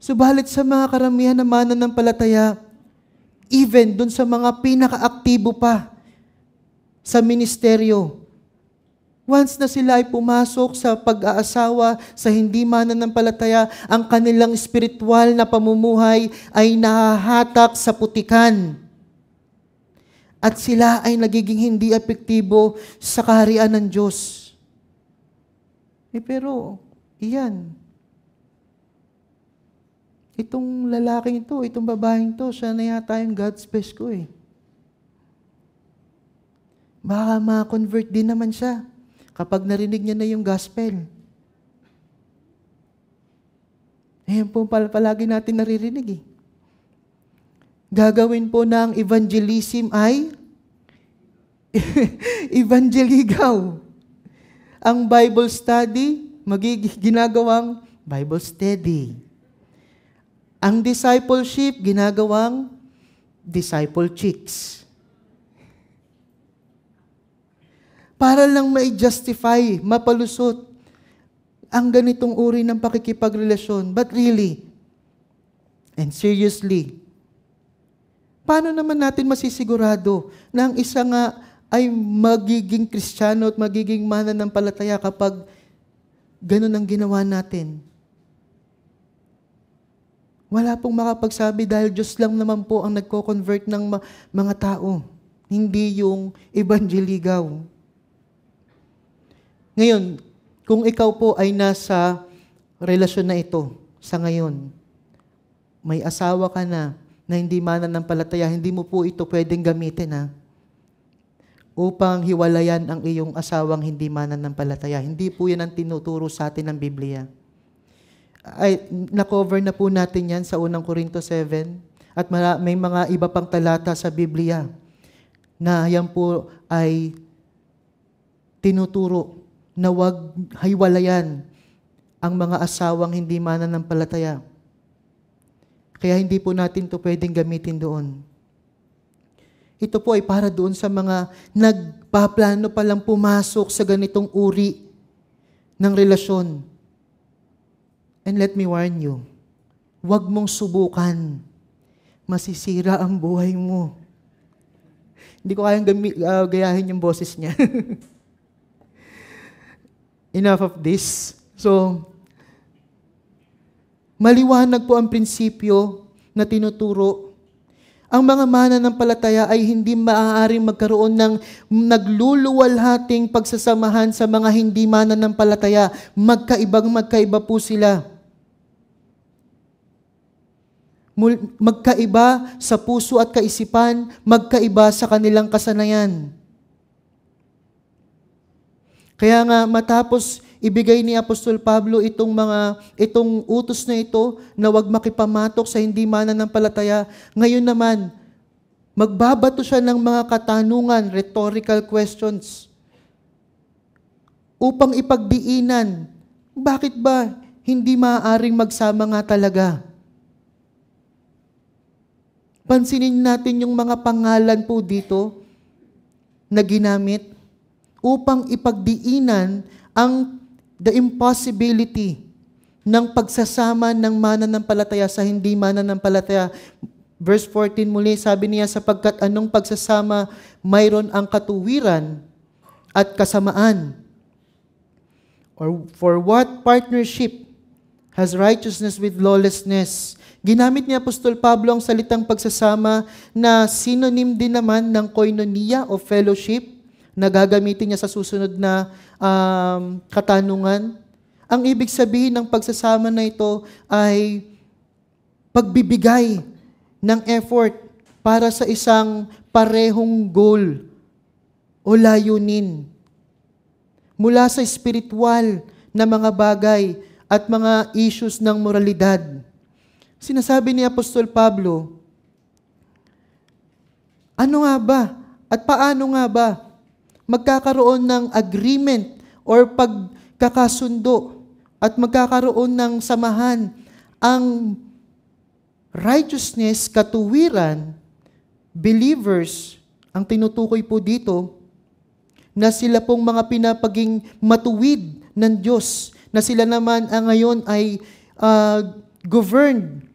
Subalit sa mga karamihan na mananampalataya, even dun sa mga pinaka-aktibo pa sa ministeryo, once na sila ay pumasok sa pag-aasawa sa hindi mananampalataya, ang kanilang spiritual na pamumuhay ay nahahatak sa putikan. At sila ay nagiging hindi epektibo sa kaharian ng Diyos. Pero, iyan. Itong lalaking ito, itong babaeng ito, siya na yata yung God's best ko eh. Baka ma-convert din naman siya kapag narinig niya na yung gospel. Ayan po palagi natin naririnig eh. Gagawin po ng evangelism ay evangeligaw. Ang Bible study, ginagawang Bible study. Ang discipleship, ginagawang disciple chicks. Para lang ma-justify, mapalusot ang ganitong uri ng pakikipagrelasyon. But really, and seriously, paano naman natin masisigurado na ang isa nga ay magiging Kristiyano at magiging mananampalataya kapag ganun ang ginawa natin? Wala pong makapagsabi dahil Diyos lang naman po ang nagko-convert ng mga tao, hindi yung evangheligaw. Ngayon, kung ikaw po ay nasa relasyon na ito sa ngayon, may asawa ka na hindi mananampalataya, hindi mo po ito pwedeng gamitin upang hiwalayan ang iyong asawang hindi mananampalataya. Hindi po yan ang tinuturo sa atin ng Biblia. Ay, na-cover na po natin yan sa 1 Corinto 7 at may mga iba pang talata sa Biblia na yan po ay tinuturo na wag hiwalayan ang mga asawang hindi mananampalataya. Kaya hindi po natin ito pwedeng gamitin doon. Ito po ay para doon sa mga nagpaplano palang pumasok sa ganitong uri ng relasyon. And let me warn you, huwag mong subukan. Masisira ang buhay mo. Hindi ko kayang gayahin yung boses niya. Enough of this. So, maliwanag po ang prinsipyo na tinuturo. Ang mga mananampalataya ay hindi maaaring magkaroon ng nagluluwalhating pagsasamahan sa mga hindi mananampalataya. Magkaiba po sila. Magkaiba sa puso at kaisipan, magkaiba sa kanilang kasanayan. Kaya nga matapos ibigay ni Apostol Pablo itong utos na ito na huwag makipamatok sa hindi mananampalataya, ngayon naman magbabato siya ng mga katanungan, rhetorical questions upang ipagdiinan, bakit ba hindi maaaring magsama nga talaga? Pansinin natin yung mga pangalan po dito na ginamit upang ipagdiinan the impossibility ng pagsasama ng mananampalataya sa hindi mananampalataya. Verse 14 muli, sabi niya, sapagkat anong pagsasama mayroon ang katuwiran at kasamaan? Or for what partnership has righteousness with lawlessness? Ginamit ni Apostol Pablo ang salitang pagsasama na synonym din naman ng koinonia o fellowship na gagamitin niya sa susunod na katanungan. Ang ibig sabihin ng pagsasama na ito ay pagbibigay ng effort para sa isang parehong goal o layunin. Mula sa spiritual na mga bagay at mga issues ng moralidad. Sinasabi ni Apostol Pablo, ano nga ba at paano nga ba magkakaroon ng agreement or pagkakasundo at magkakaroon ng samahan ang righteousness, katuwiran, believers, ang tinutukoy po dito, na sila pong mga pinapaging matuwid ng Diyos, na sila naman ngayon ay governed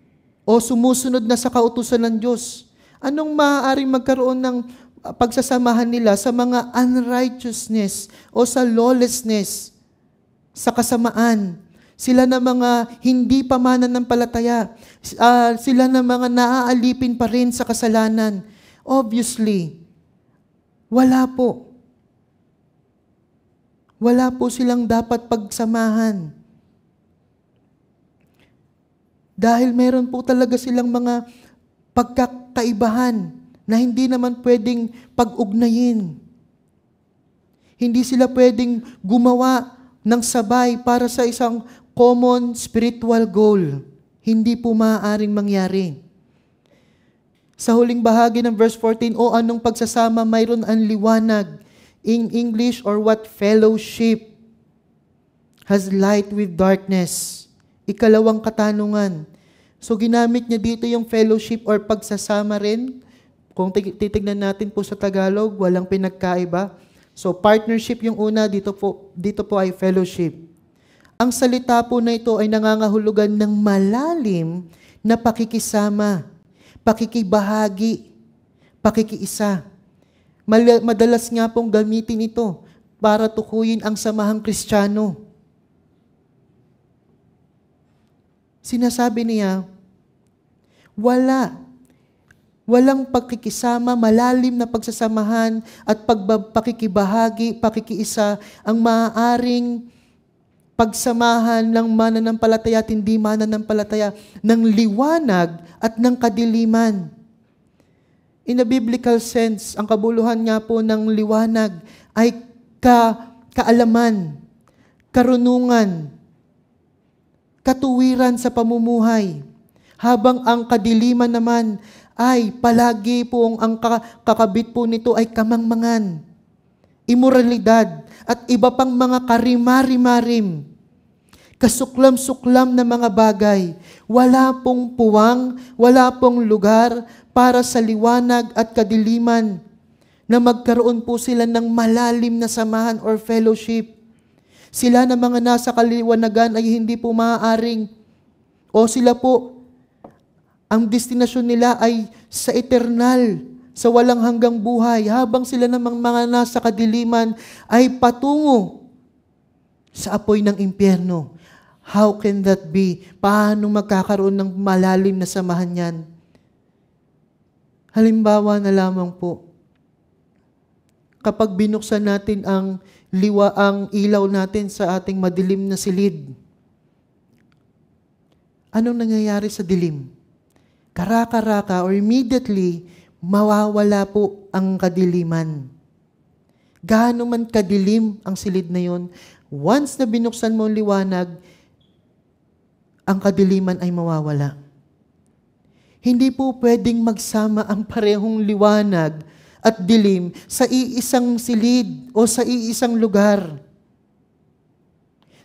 o sumusunod na sa kautusan ng Diyos. Anong maaaring magkaroon ng pagsasamahan nila sa mga unrighteousness o sa lawlessness, sa kasamaan? Sila na mga hindi pa mananampalataya. Sila na mga naaalipin pa rin sa kasalanan. Obviously, wala po. Wala po silang dapat pagsamahan. Dahil meron po talaga silang mga pagkakaibahan na hindi naman pwedeng pag-ugnayin. Hindi sila pwedeng gumawa ng sabay para sa isang common spiritual goal. Hindi po maaaring mangyari. Sa huling bahagi ng verse 14, o anong pagsasama mayroon ang liwanag? In English, or what fellowship has light with darkness? Ikalawang katanungan. So ginamit niya dito yung fellowship or pagsasama rin. Kung titignan natin po sa Tagalog, walang pinagkaiba. So partnership yung una, dito po ay fellowship. Ang salita po na ito ay nangangahulugan ng malalim na pakikisama, pakikibahagi, pakikiisa. Madalas nga pong gamitin ito para tukuyin ang samahang Kristiyano. Sinasabi niya, walang pagkikisama, malalim na pagsasamahan at pakikibahagi, pakikiisa ang maaaring pagsamahan ng mananampalataya at hindi mananampalataya, ng liwanag at ng kadiliman. In a biblical sense, ang kabuluhan nga po ng liwanag ay kaalaman, karunungan, katuwiran sa pamumuhay. Habang ang kadiliman naman ay palagi pong ang kakabit po nito ay kamangmangan, imoralidad, at iba pang mga karimari-marim, kasuklam-suklam na mga bagay. Wala pong puwang, wala pong lugar para sa liwanag at kadiliman na magkaroon po sila ng malalim na samahan or fellowship. Sila na mga nasa kaliwanagan ay hindi po maaaring, o sila po, ang destinasyon nila ay sa eternal, sa walang hanggang buhay, habang sila namang mga nasa kadiliman ay patungo sa apoy ng impyerno. How can that be? Paano magkakaroon ng malalim na samahan yan? Halimbawa na lamang po, kapag binuksan natin ang ilaw natin sa ating madilim na silid, anong nangyayari sa dilim? Karaka-raka or immediately, mawawala po ang kadiliman. Gaano man kadilim ang silid na yon, once na binuksan mo ang liwanag, ang kadiliman ay mawawala. Hindi po pwedeng magsama ang parehong liwanag at dilim sa iisang silid o sa iisang lugar.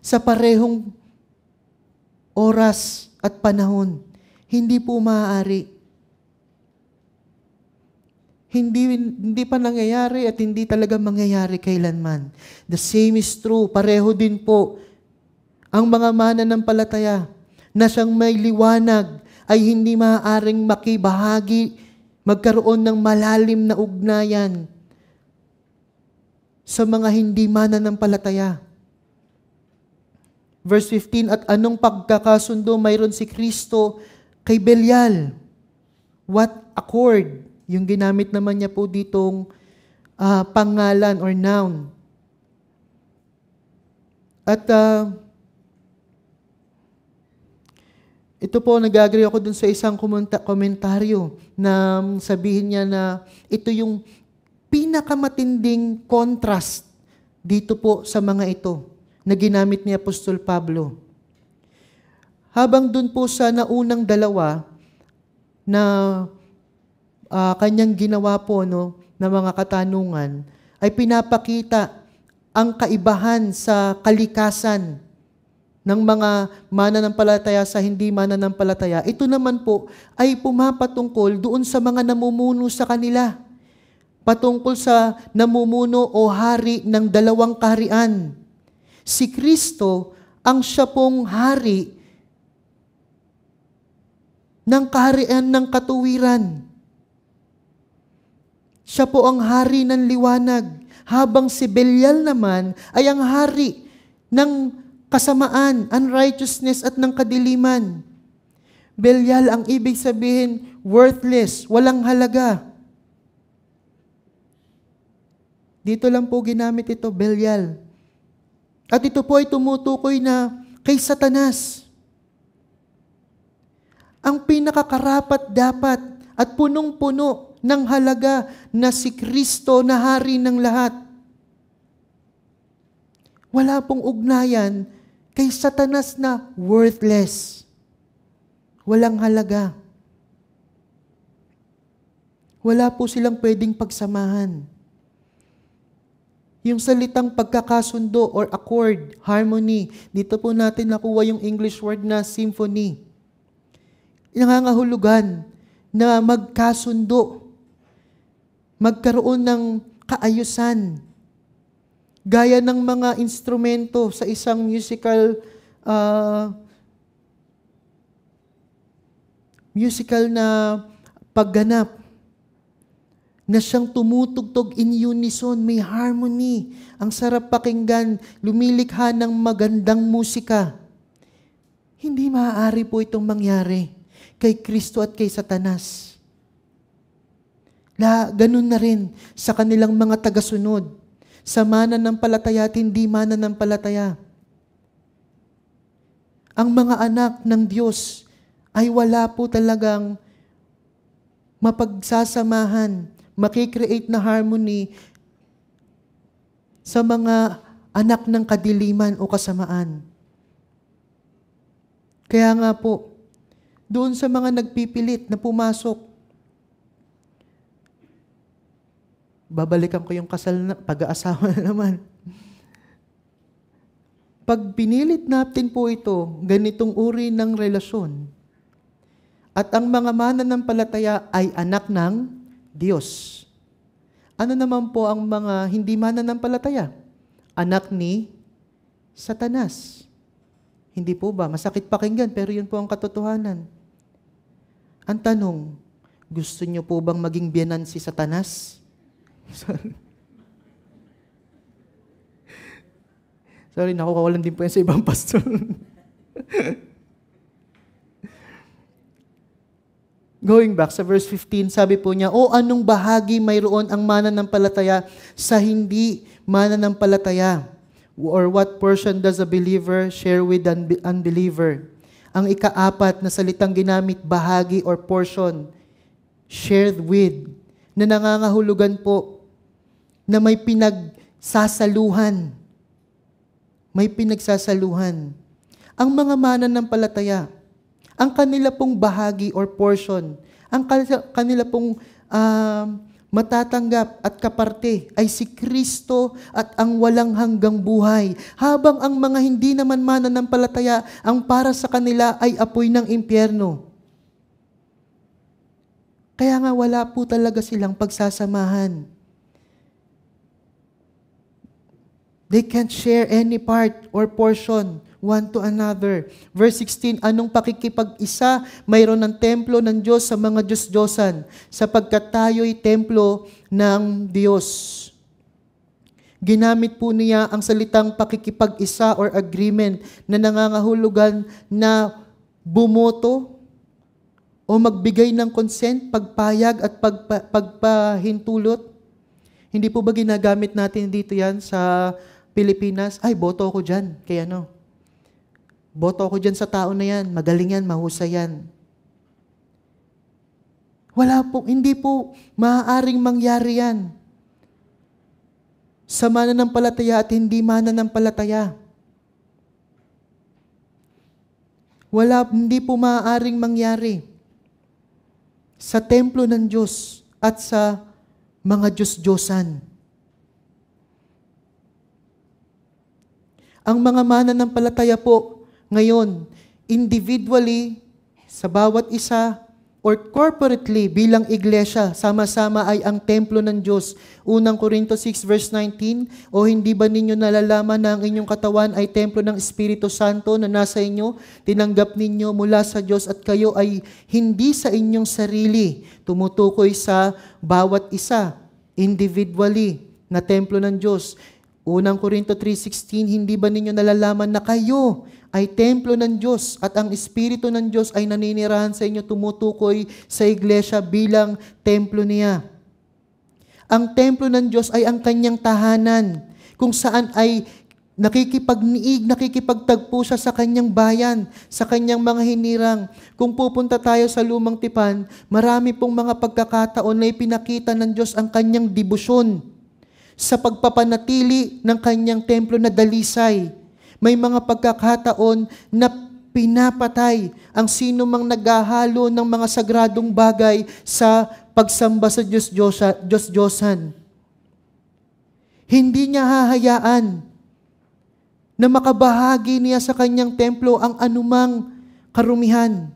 Sa parehong oras at panahon. Hindi po maaari. Hindi pa nangyayari at hindi talaga mangyayari kailanman. The same is true. Pareho din po ang mga mananampalataya na siyang may liwanag ay hindi maaaring makibahagi, magkaroon ng malalim na ugnayan sa mga hindi mananampalataya. Verse 15, at anong pagkakasundo mayroon si Kristo kay Belial? What accord? Yung ginamit naman niya po ditong pangalan or noun. At ito po, nag-agree ako dun sa isang komentaryo na sabihin niya na ito yung pinakamatinding contrast dito po sa mga ito na ginamit ni Apostol Pablo. Habang dun po sa naunang dalawa na kanyang ginawa po na mga katanungan, ay pinapakita ang kaibahan sa kalikasan ng mga mananampalataya sa hindi mananampalataya. Ito naman po ay pumapatungkol doon sa mga namumuno sa kanila. Patungkol sa namumuno o hari ng dalawang kaharian. Si Kristo ang siya pong hari ng kaharian ng katuwiran. Siya po ang hari ng liwanag, habang si Belial naman ay ang hari ng kasamaan, unrighteousness at ng kadiliman. Belial ang ibig sabihin, worthless, walang halaga. Dito lang po ginamit ito, Belial. At ito po ay tumutukoy na kay Satanas. Ang pinakakarapat dapat at punong-puno ng halaga na si Kristo na hari ng lahat. Wala pong ugnayan kay Satanas na worthless. walang halaga. Wala po silang pwedeng pagsamahan. Yung salitang pagkakasundo or accord, harmony, dito po natin nakuha yung English word na symphony. Nangangahulugan na magkasundo, magkaroon ng kaayusan, gaya ng mga instrumento sa isang musical na pagganap, na siyang tumutugtog in unison, may harmony. Ang sarap pakinggan, lumilikha ng magandang musika. Hindi maaari po itong mangyari kay Kristo at kay Satanas. Ganun na rin sa kanilang mga tagasunod, sa mananampalataya at hindi mananampalataya. Ang mga anak ng Diyos ay wala po talagang mapagsasamahan, makikreate na harmony sa mga anak ng kadiliman o kasamaan. Kaya nga po, doon sa mga nagpipilit na pumasok, babalikan ko yung kasal na pag-aasawa na naman. Pag pinilit natin po ito, ganitong uri ng relasyon, at ang mga mananampalataya ay anak ng Diyos. Ano naman po ang mga hindi mananampalataya? Anak ni Satanas. Hindi po ba? Masakit pakinggan, pero yun po ang katotohanan. Ang tanong, gusto niyo po bang maging biyanan si Satanas? Sorry, nakukawalan din po yan sa ibang pastor. Going back sa verse 15, sabi po niya, o anong bahagi mayroon ang mananampalataya sa hindi mananampalataya? Or what portion does a believer share with an unbeliever? Ang ikaapat na salitang ginamit, bahagi or portion, shared with, na nangangahulugan po na may pinagsasaluhan. May pinagsasaluhan. Ang mga mananampalataya, ang kanila pong bahagi or portion, ang kanila pong matatanggap at kaparte ay si Kristo at ang walang hanggang buhay. Habang ang mga hindi naman mananampalataya, ang para sa kanila ay apoy ng impyerno. Kaya nga wala po talaga silang pagsasamahan. They can't share any part or portion one to another. Verse 16, anong pakikipag-isa mayroon ng templo ng Diyos sa mga Diyos-Diyosan, sapagkat tayo'y templo ng Diyos. Ginamit po niya ang salitang pakikipag-isa or agreement na nangangahulugan na bumoto o magbigay ng consent, pagpayag at pagpahintulot. Hindi po ba ginagamit natin dito yan sa Pilipinas? Ay, boto ako dyan. Kaya ano? Boto ako dyan sa tao na yan. Magaling yan, mahusay yan. Hindi po maaaring mangyari yan sa mananampalataya at hindi mananampalataya. Hindi po maaaring mangyari sa templo ng Diyos at sa mga Diyos-Diyosan. Ang mga mananampalataya po ngayon, individually, sa bawat isa, or corporately bilang iglesia, sama-sama ay ang templo ng Diyos. Unang Korinto 6 verse 19, o hindi ba ninyo nalalaman na ang inyong katawan ay templo ng Espiritu Santo na nasa inyo? Tinanggap ninyo mula sa Diyos at kayo ay hindi sa inyong sarili. Tumutukoy sa bawat isa, individually, na templo ng Diyos. Unang Korinto 3:16, hindi ba ninyo nalalaman na kayo ay templo ng Diyos at ang Espiritu ng Diyos ay naninirahan sa inyo, tumutukoy sa iglesia bilang templo niya. Ang templo ng Diyos ay ang kanyang tahanan, kung saan ay nakikipagniig, nakikipagtagpo siya sa kanyang bayan, sa kanyang mga hinirang. Kung pupunta tayo sa Lumang Tipan, marami pong mga pagkakataon na ipinakita ng Diyos ang kanyang debosyon sa pagpapanatili ng kanyang templo na dalisay. May mga pagkakataon na pinapatay ang sino mang naghahalo ng mga sagradong bagay sa pagsamba sa Diyos-Diyosan. Hindi niya hahayaan na makabahagi niya sa kanyang templo ang anumang karumihan.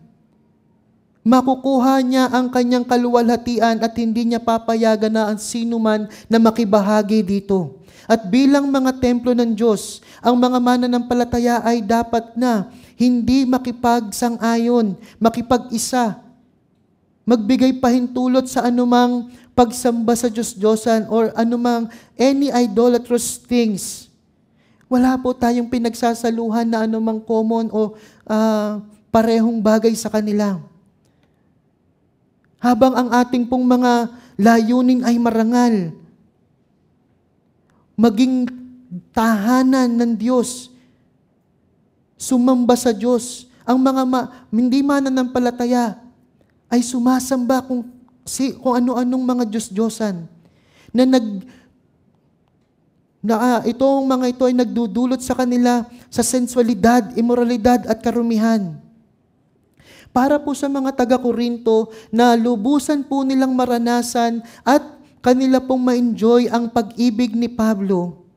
Makukuha niya ang kanyang kaluwalhatian at hindi niya papayagan na ang sino man na makibahagi dito. At bilang mga templo ng Diyos, ang mga mananampalataya ay dapat na hindi makipagsang-ayon, makipag-isa, magbigay pahintulot sa anumang pagsamba sa Diyos-Diyosan or anumang any idolatrous things. Wala po tayong pinagsasaluhan na anumang common o parehong bagay sa kanila. Habang ang ating pong mga layunin ay marangal, maging tahanan ng Diyos, sumamba sa Diyos. Ang mga hindi mananampalataya ay sumasamba kung ano-anong mga Diyos-Diyosan itong mga ito ay nagdudulot sa kanila sa sensualidad, immoralidad at karumihan. Para po sa mga taga-Korinto na lubusan po nilang maranasan at kanila pong ma-enjoy ang pag-ibig ni Pablo.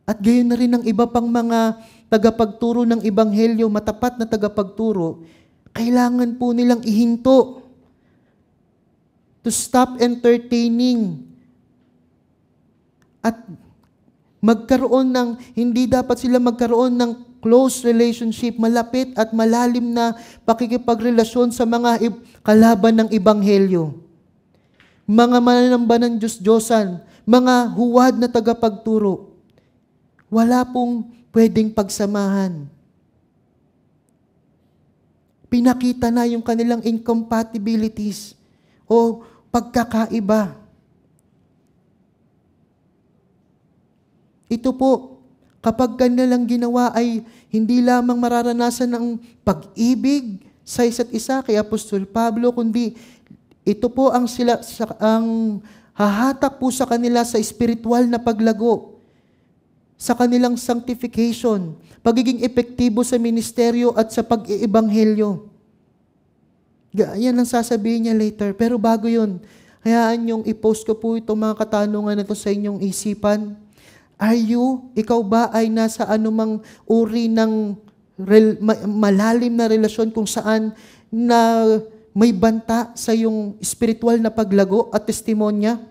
At gayon na rin ang iba pang mga tagapagturo ng Ebanghelyo, matapat na tagapagturo, kailangan po nilang ihinto to stop entertaining at hindi dapat sila magkaroon ng close relationship, malapit at malalim na pakikipagrelasyon sa mga kalaban ng Ebanghelyo. Mga mananamba ng Diyos-Diyosan, mga huwad na tagapagturo, wala pong pwedeng pagsamahan. Pinakita na yung kanilang incompatibilities o pagkakaiba. Ito po, kapag kanilang ginawa ay hindi lamang mararanasan ng pag-ibig sa isa't isa kay Apostol Pablo, kundi ito po ang hahatak po sa kanila sa spiritual na paglago, sa kanilang sanctification, pagiging epektibo sa ministeryo at sa pag-iebanghelyo. Yan ang sasabihin niya later. Pero bago yun, hayaan yung i-post ko po itong mga katanungan na ito sa inyong isipan. Ikaw ba ay nasa anumang uri ng malalim na relasyon kung saan na may banta sa iyong spiritual na paglago at testimonya?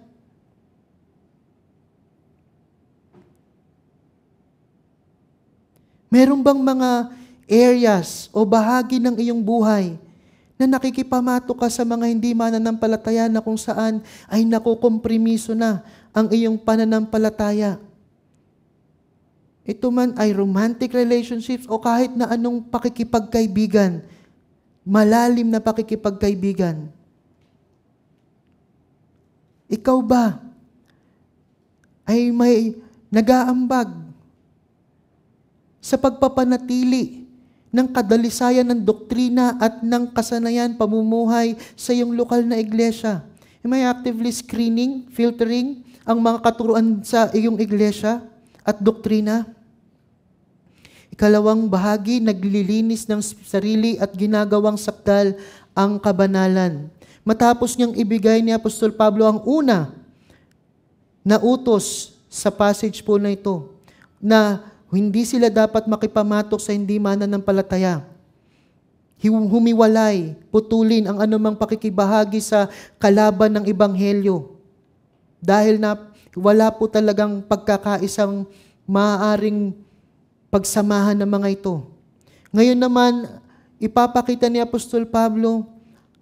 Meron bang mga areas o bahagi ng iyong buhay na nakikipamato ka sa mga hindi mananampalataya na kung saan ay nakukompromiso na ang iyong pananampalataya? Ito man ay romantic relationships o kahit na anong pakikipagkaibigan, malalim na pakikipagkaibigan. Ikaw ba ay may nag-aambag sa pagpapanatili ng kadalisayan ng doktrina at ng kasanayan pamumuhay sa iyong lokal na iglesia? May actively screening, filtering ang mga katuruan sa iyong iglesia at doktrina? Ikalawang bahagi, naglilinis ng sarili at ginagawang sakdal ang kabanalan. Matapos niyang ibigay ni Apostol Pablo ang una na utos sa passage po na ito, na hindi sila dapat makipamatok sa hindi mananampalataya. Humiwalay, putulin ang anumang pakikibahagi sa kalaban ng Ebanghelyo. Dahil na wala po talagang pagkakaisang maaaring pagsamahan ng mga ito. Ngayon naman, ipapakita ni Apostol Pablo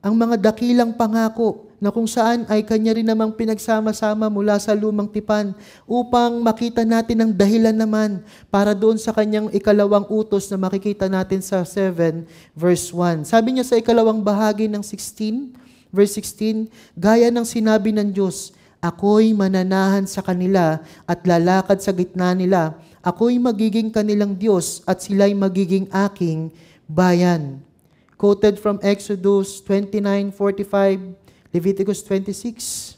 ang mga dakilang pangako na kung saan ay kanya rin namang pinagsama-sama mula sa lumang tipan upang makita natin ang dahilan naman para doon sa kanyang ikalawang utos na makikita natin sa 7 verse 1. Sabi niya sa ikalawang bahagi ng 16, verse 16, gaya ng sinabi ng Diyos, ako'y mananahan sa kanila at lalakad sa gitna nila. Ako'y magiging kanilang Diyos at sila'y magiging aking bayan. Quoted from Exodus 29:45, Leviticus 26.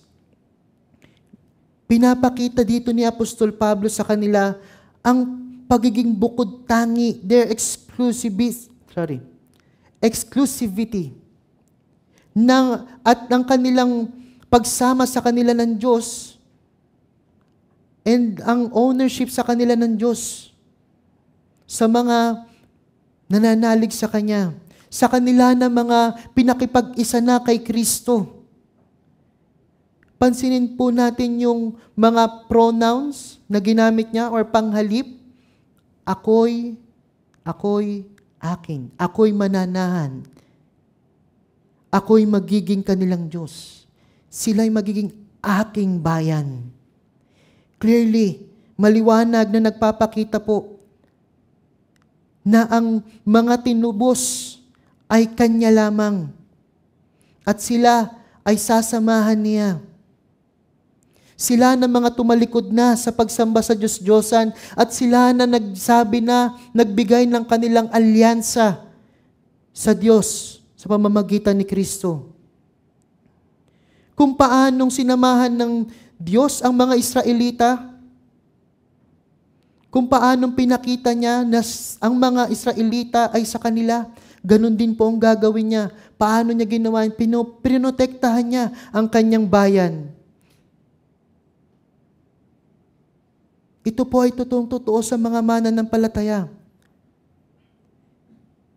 Pinapakita dito ni Apostol Pablo sa kanila ang pagiging bukod tangi, their exclusivity at ng kanilang pagsama sa kanila ng Diyos and ang ownership sa kanila ng Diyos sa mga nananalig sa Kanya, sa kanila na mga pinakipag-isa na kay Kristo. Pansinin po natin yung mga pronouns na ginamit niya or panghalip. Ako'y, akin. Ako'y mananahan. Ako'y magiging kanilang Diyos. Sila'y magiging aking bayan. Clearly, maliwanag na nagpapakita po na ang mga tinubos ay Kanya lamang. At sila ay sasamahan niya. Sila na mga tumalikod na sa pagsamba sa Diyos-Diyosan at sila na nagsabi na, nagbigay ng kanilang alyansa sa Diyos sa pamamagitan ni Kristo. Kung paanong sinamahan ng Diyos ang mga Israelita, kung paanong pinakita niya na ang mga Israelita ay sa kanila, ganun din po ang gagawin niya. Paano niya ginawa? Pinotektahan niya ang kanyang bayan. Ito po ay totoong-totoo sa mga mananampalataya.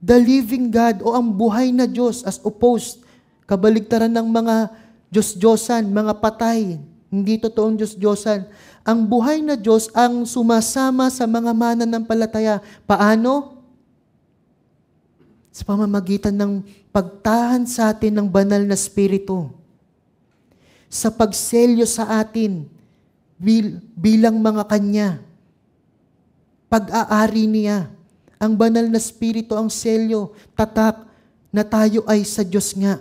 The living God o ang buhay na Diyos as opposed, kabaligtaran ng mga Diyos-Diyosan, mga patay, hindi totoong Diyos-Diyosan. Ang buhay na Diyos ang sumasama sa mga mananampalataya. Paano? Sa pamamagitan ng pagtahan sa atin ng banal na Espiritu. Sa pagselyo sa atin bilang mga Kanya. Pag-aari niya. Ang banal na Espiritu ang selyo, tatak na tayo ay sa Diyos nga.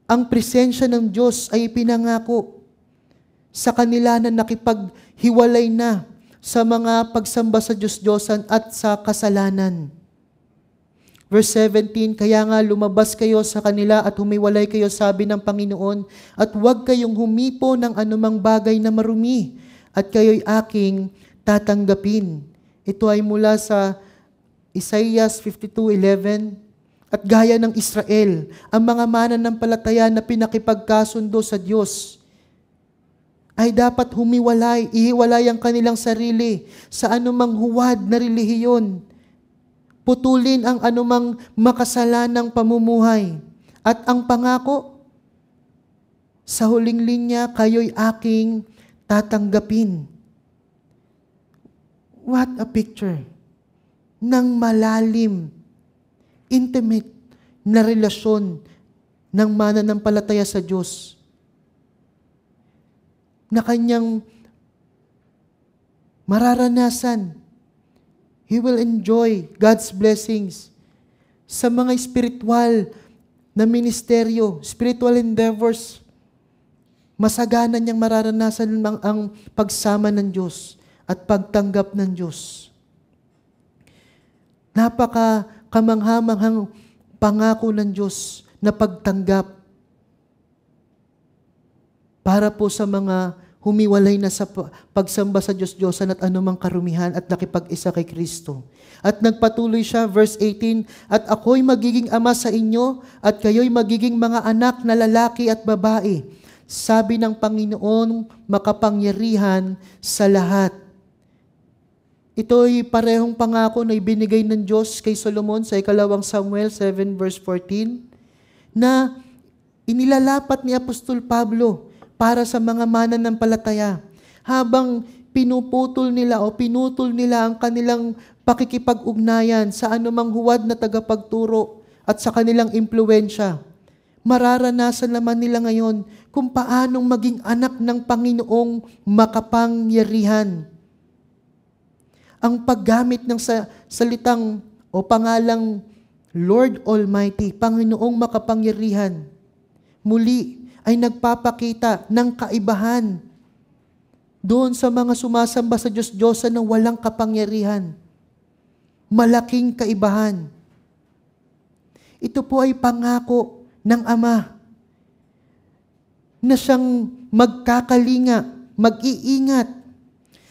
Ang presensya ng Diyos ay ipinangako sa kanila na nakipaghiwalay na sa mga pagsamba sa Diyos-Diyosan at sa kasalanan. Verse 17, kaya nga lumabas kayo sa kanila at humiwalay kayo, sabi ng Panginoon, at huwag kayong humipo ng anumang bagay na marumi, at kayo'y aking tatanggapin. Ito ay mula sa Isaiah 52:11. At gaya ng Israel, ang mga mananampalataya na pinakipagkasundo sa Diyos ay dapat humiwalay, ihiwalay ang kanilang sarili sa anumang huwad na relihiyon. Putulin ang anumang makasalanang pamumuhay. At ang pangako, sa huling linya, kayo'y aking tatanggapin. What a picture ng malalim, intimate na relasyon ng mananampalataya sa Diyos na kanyang mararanasan. He will enjoy God's blessings sa mga spiritual na ministeryo, spiritual endeavors. Masagana niyang mararanasan ang pagsama ng Diyos at pagtanggap ng Diyos. Kamanghamanghang pangako ng Diyos na pagtanggap para po sa mga humiwalay na sa pagsamba sa Diyos-Diyosan at anumang karumihan at nakipag-isa kay Kristo. At nagpatuloy siya, verse 18, at ako'y magiging ama sa inyo at kayo'y magiging mga anak na lalaki at babae. Sabi ng Panginoon, makapangyarihan sa lahat. Ito'y parehong pangako na ibinigay ng Diyos kay Solomon sa 2 Samuel 7 verse 14 na inilalapat ni Apostol Pablo para sa mga mananampalataya habang pinutol nila ang kanilang pakikipag-ugnayan sa anumang huwad na tagapagturo at sa kanilang impluwensya. Mararanasan naman nila ngayon kung paanong maging anak ng Panginoong makapangyarihan. Ang paggamit ng salitang o pangalang Lord Almighty, Panginoong makapangyarihan, muli ay nagpapakita ng kaibahan doon sa mga sumasamba sa Diyos-Diyosan na walang kapangyarihan. Malaking kaibahan. Ito po ay pangako ng Ama na siyang magkakalinga, mag-iingat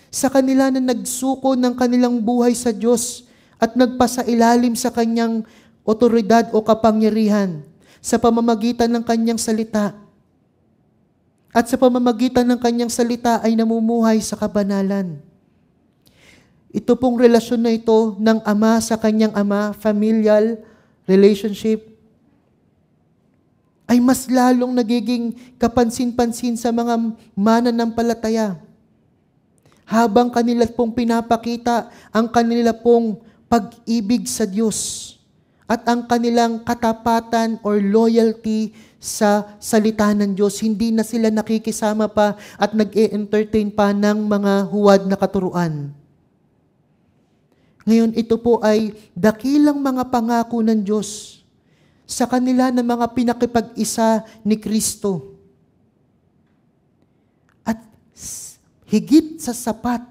sa kanila na nagsuko ng kanilang buhay sa Diyos at nagpasailalim sa Kanyang otoridad o kapangyarihan sa pamamagitan ng Kanyang salita. At sa pamamagitan ng Kanyang salita ay namumuhay sa kabanalan. Ito pong relasyon na ito ng ama sa kanyang ama, familial relationship, ay mas lalong nagiging kapansin-pansin sa mga mananampalataya. Habang kanila pong pinapakita ang kanila pong pag-ibig sa Diyos at ang kanilang katapatan or loyalty sa salita ng Diyos, hindi na sila nakikisama pa at nag-e-entertain pa ng mga huwad na katuruan. Ngayon, ito po ay dakilang mga pangako ng Diyos sa kanila ng mga pinakipag-isa ni Kristo. At higit sa sapat,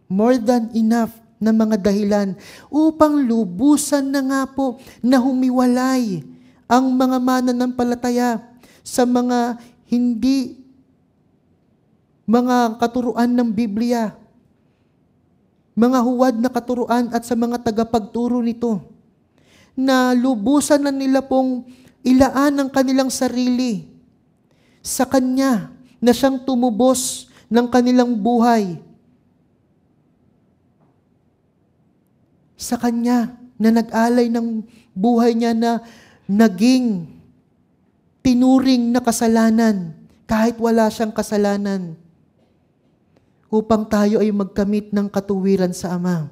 more than enough na mga dahilan upang lubusan na nga po na humiwalay ang mga mananampalataya sa mga hindi mga katuruan ng Biblia, mga huwad na katuruan at sa mga tagapagturo nito, na lubusan na nila pong ilaan ang kanilang sarili sa Kanya na siyang tumubos ng kanilang buhay. Sa Kanya na nag-alay ng buhay niya na naging tinuring na kasalanan kahit wala siyang kasalanan, upang tayo ay magkamit ng katuwiran sa Ama.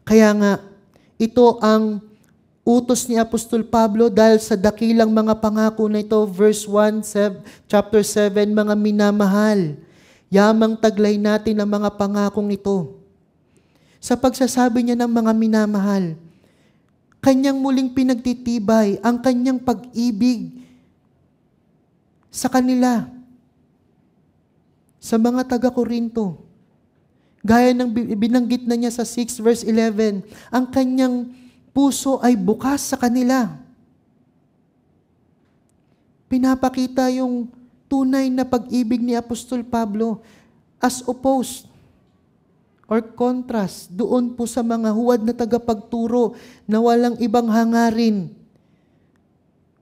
Kaya nga, ito ang utos ni Apostol Pablo dahil sa dakilang mga pangako na ito, verse 1, chapter 7, mga minamahal, yamang taglay natin ang mga pangakong ito. Sa pagsasabi niya ng mga minamahal, Kanyang muling pinagtitibay ang Kanyang pag-ibig sa kanila, sa mga taga-Korinto. Gaya ng binanggit na niya sa 6 verse 11, ang Kanyang puso ay bukas sa kanila. Pinapakita yung tunay na pag-ibig ni Apostol Pablo as opposed or contrast doon po sa mga huwad na tagapagturo na walang ibang hangarin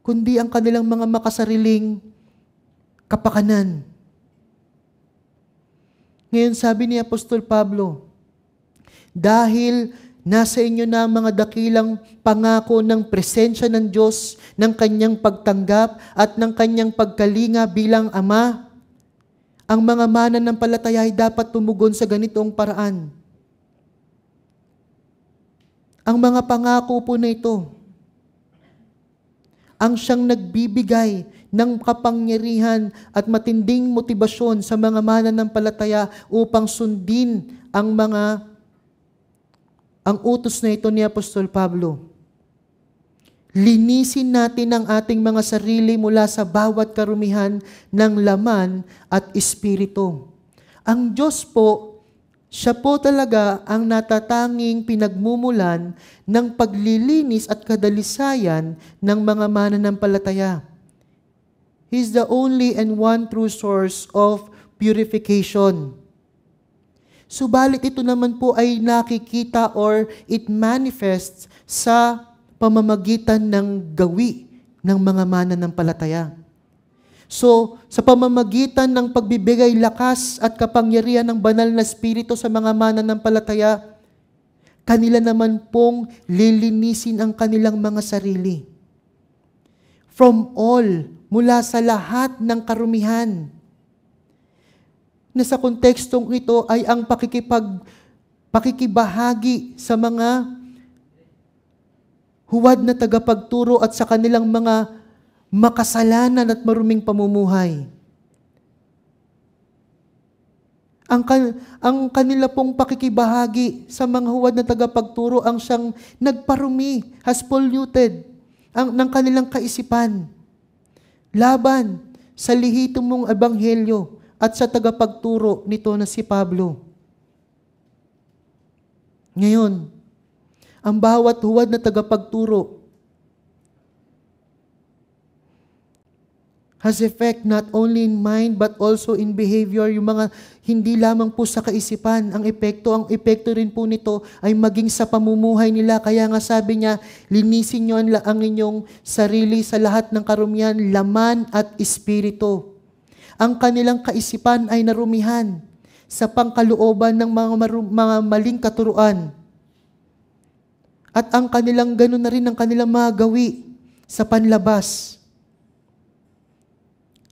kundi ang kanilang mga makasariling kapakanan. Ngayon sabi ni Apostol Pablo, dahil nasa inyo na ang mga dakilang pangako ng presensya ng Diyos, ng Kanyang pagtanggap at ng Kanyang pagkalinga bilang Ama, ang mga mananampalataya ay dapat tumugon sa ganitong paraan. Ang mga pangako po na ito, ang siyang nagbibigay ng kapangyarihan at matinding motibasyon sa mga mananampalataya upang sundin ang utos na ito ni Apostol Pablo. Linisin natin ang ating mga sarili mula sa bawat karumihan ng laman at espiritu. Ang Diyos po, siya po talaga ang natatanging pinagmumulan ng paglilinis at kadalisayan ng mga mananampalataya. He is the only and one true source of purification. Subalit ito naman po ay nakikita or it manifests sa pamamagitan ng gawi ng mga mananampalataya. So, sa pamamagitan ng pagbibigay lakas at kapangyarihan ng banal na Espiritu sa mga mananampalataya, kanila naman pong lilinisin ang kanilang mga sarili. From all, mula sa lahat ng karumihan. Na sa kontekstong ito ay ang pakikibahagi sa mga huwad na tagapagturo at sa kanilang mga makasalanan at maruming pamumuhay. Ang kanila pong pakikibahagi sa mga huwad na tagapagturo ang siyang nagparumi, has polluted ng kanilang kaisipan laban sa lihitong mong ebanghelyo at sa tagapagturo nito na si Pablo. Ngayon, ang bawat huwad na tagapagturo has effect not only in mind but also in behavior. Yung mga hindi lamang po sa kaisipan ang epekto rin po nito ay maging sa pamumuhay nila. Kaya nga sabi niya, linisin niyo ang inyong sarili sa lahat ng karumihan, laman at espiritu. Ang kanilang kaisipan ay narumihan sa pangkalooban ng mga maling katuruan. At ang kanilang gano'n na rin ang kanilang mga gawi sa panlabas.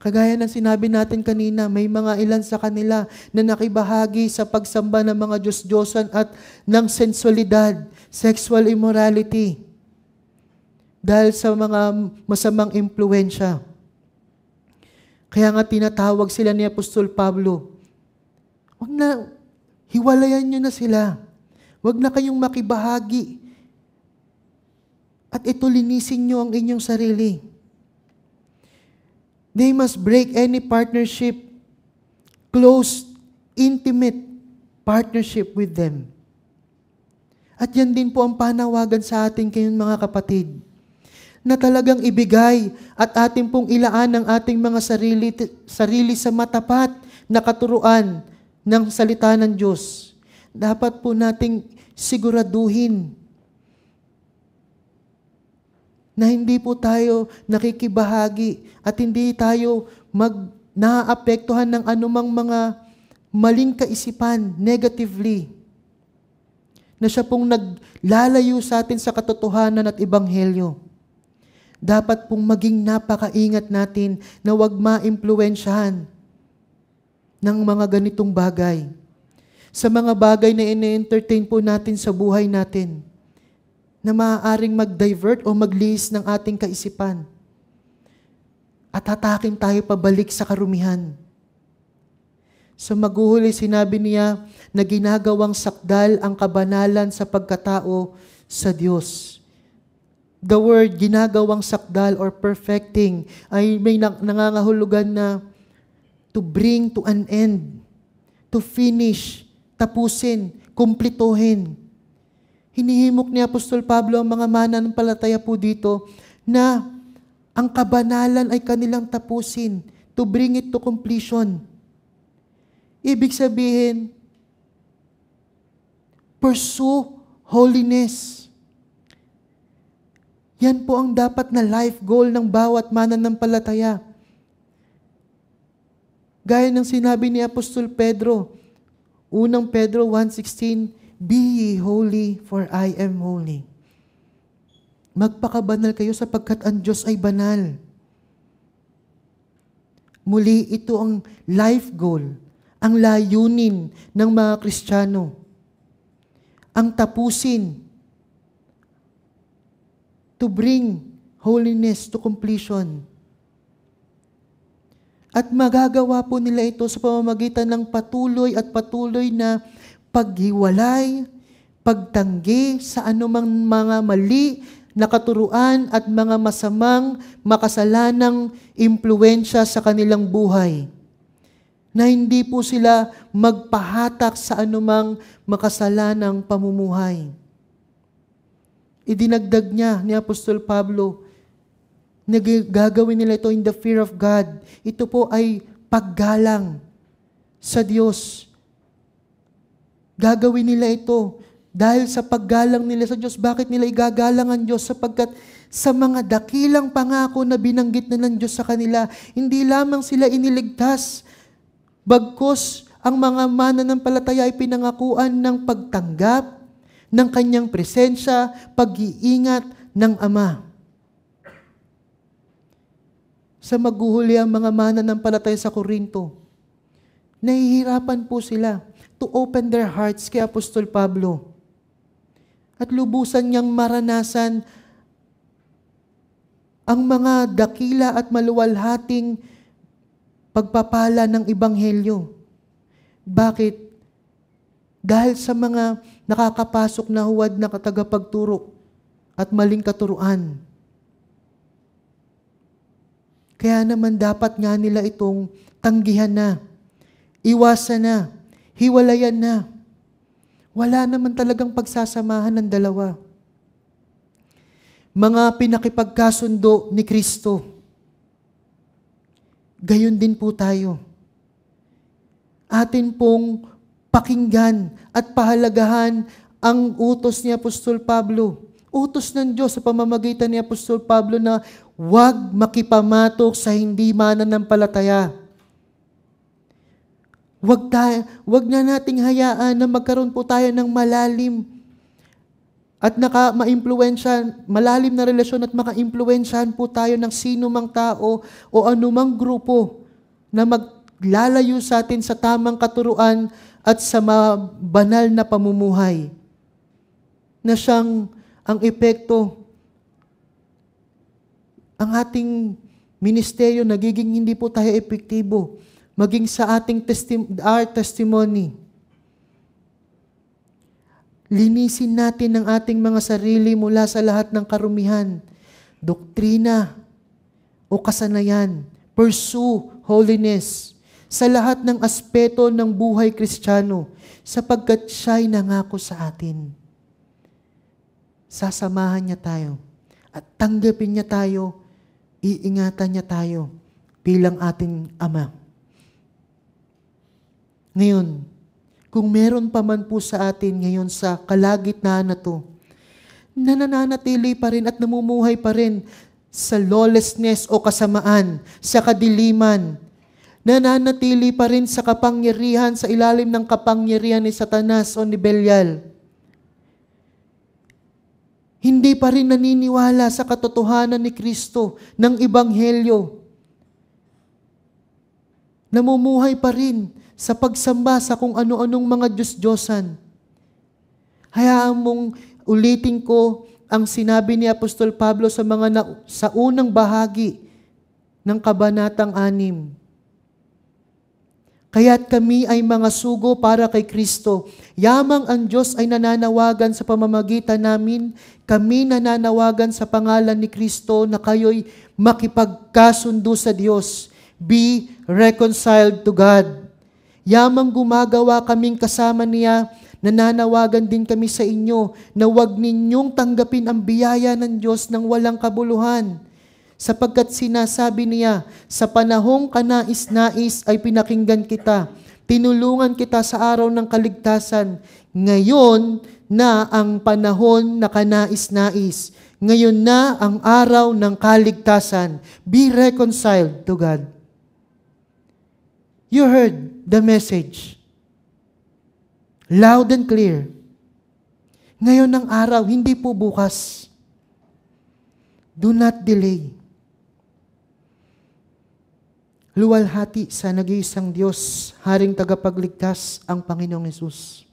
Kagaya ng sinabi natin kanina, may mga ilan sa kanila na nakibahagi sa pagsamba ng mga Diyos-Diyosan at ng sensualidad, sexual immorality, dahil sa mga masamang impluensya. Kaya nga tinatawag sila ni Apostol Pablo, huwag na, hiwalayan nyo na sila. Huwag na kayong makibahagi. At ito, linisin nyo ang inyong sarili. They must break any partnership, close, intimate partnership with them. At yan din po ang panawagan sa atin kayong mga kapatid, na talagang ibigay at ating pong ilaan ang ating mga sarili sa matapat na katuruan ng salita ng Diyos. Dapat po nating siguraduhin na hindi po tayo nakikibahagi at hindi tayo naaapektuhan ng anumang mga maling kaisipan negatively, na siya pong naglalayo sa atin sa katotohanan at ebanghelyo. Dapat pong maging napakaingat natin na huwag maimpluwensyahan ng mga ganitong bagay. Sa mga bagay na ine-entertain po natin sa buhay natin, na maaaring mag-divert o mag-liis ng ating kaisipan. At hatakin tayo pabalik sa karumihan. Sa maghuhuli, sinabi niya na ginagawang sakdal ang kabanalan sa pagkatao sa Diyos. The word ginagawang sakdal or perfecting ay may nangangahulugan na to bring to an end, to finish, tapusin, kumplituhin. Hinihimok ni Apostol Pablo ang mga mananampalataya po dito na ang kabanalan ay kanilang tapusin, to bring it to completion. Ibig sabihin, pursue holiness. Yan po ang dapat na life goal ng bawat mananampalataya. Gaya ng sinabi ni Apostol Pedro, unang Pedro 1:16, be ye holy, for I am holy. Magpakabanal kayo sapagkat ang Diyos ay banal. Muli, ito ang life goal, ang layunin ng mga Kristiyano. Ang tapusin, to bring holiness to completion. At magagawa po nila ito sa pamamagitan ng patuloy na paghiwalay, pagtanggi sa anumang mga mali na katuruan at mga masamang makasalanang impluensya sa kanilang buhay, na hindi po sila magpahatak sa anumang makasalanang pamumuhay. Idinagdag niya ni Apostol Pablo, gagawin nila ito in the fear of God. Ito po ay paggalang sa Diyos. Gagawin nila ito dahil sa paggalang nila sa Diyos. Bakit nila igagalang ang Diyos? Sapagkat sa mga dakilang pangako na binanggit na ng Diyos sa kanila, hindi lamang sila iniligtas, bagkus ang mga mananampalataya ay pinangakuan ng pagtanggap ng kanyang presensya, pag-iingat ng Ama. Sa maghuhuli ang mga mananampalataya sa Korinto, nahihirapan po sila to open their hearts kay Apostol Pablo. At lubusan niyang maranasan ang mga dakila at maluwalhating pagpapala ng Ebanghelyo. Bakit? Dahil sa mga nakakapasok na huwad na tagapagturo at maling katuruan. Kaya naman dapat nga nila itong tanggihan na, iwasan na, hiwalayan na. Wala naman talagang pagsasamahan ng dalawa. Mga pinakipagkasundo ni Kristo. gayon din po tayo. Atin pong pakinggan at pahalagahan ang utos ni Apostol Pablo. Utos ng Diyos sa pamamagitan ni Apostol Pablo na huwag makipamatok sa hindi mananampalataya. Huwag na nating hayaan na magkaroon po tayo ng malalim at malalim na relasyon at maka-impluwensyahan po tayo ng sino mang tao o anumang grupo na maglalayo sa atin sa tamang katuruan at sa banal na pamumuhay. Na siyang ang epekto, ang ating ministeryo nagiging hindi po tayo epektibo, maging sa ating testimony. Linisin natin ang ating mga sarili mula sa lahat ng karumihan, doktrina o kasanayan. Pursue holiness sa lahat ng aspeto ng buhay Kristiyano sapagkat siya'y nangako sa atin. Sasamahan niya tayo at tanggapin niya tayo, iingatan niya tayo bilang ating Ama. Ngayon, kung meron pa man po sa atin ngayon sa kalagitnaan na to, nananatili pa rin at namumuhay pa rin sa lawlessness o kasamaan, sa kadiliman, nananatili pa rin sa kapangyarihan, sa ilalim ng kapangyarihan ni Satanas o ni Belial. Hindi pa rin naniniwala sa katotohanan ni Kristo, ng Ebanghelyo. Namumuhay pa rin sa pagsamba sa kung ano-anong mga Diyos-Diyosan. Hayaan mong ulitin ko ang sinabi ni Apostol Pablo sa unang bahagi ng Kabanatang 6. Kaya't kami ay mga sugo para kay Kristo. Yamang ang Diyos ay nananawagan sa pamamagitan namin, kami nananawagan sa pangalan ni Kristo na kayo'y makipagkasundo sa Diyos. Be reconciled to God. Yamang gumagawa kaming kasama niya, nananawagan din kami sa inyo na huwag ninyong tanggapin ang biyaya ng Diyos ng walang kabuluhan. Sapagkat sinasabi niya, sa panahong kanais-nais ay pinakinggan kita, tinulungan kita sa araw ng kaligtasan. Ngayon na ang panahon na kanais-nais. Ngayon na ang araw ng kaligtasan. Be reconciled to God. You heard the message. Loud and clear. Ngayon ang araw, hindi po bukas. Do not delay. Luwalhati sa nag-iisang Diyos, Haring tagapagligtas, ang Panginoong Hesus.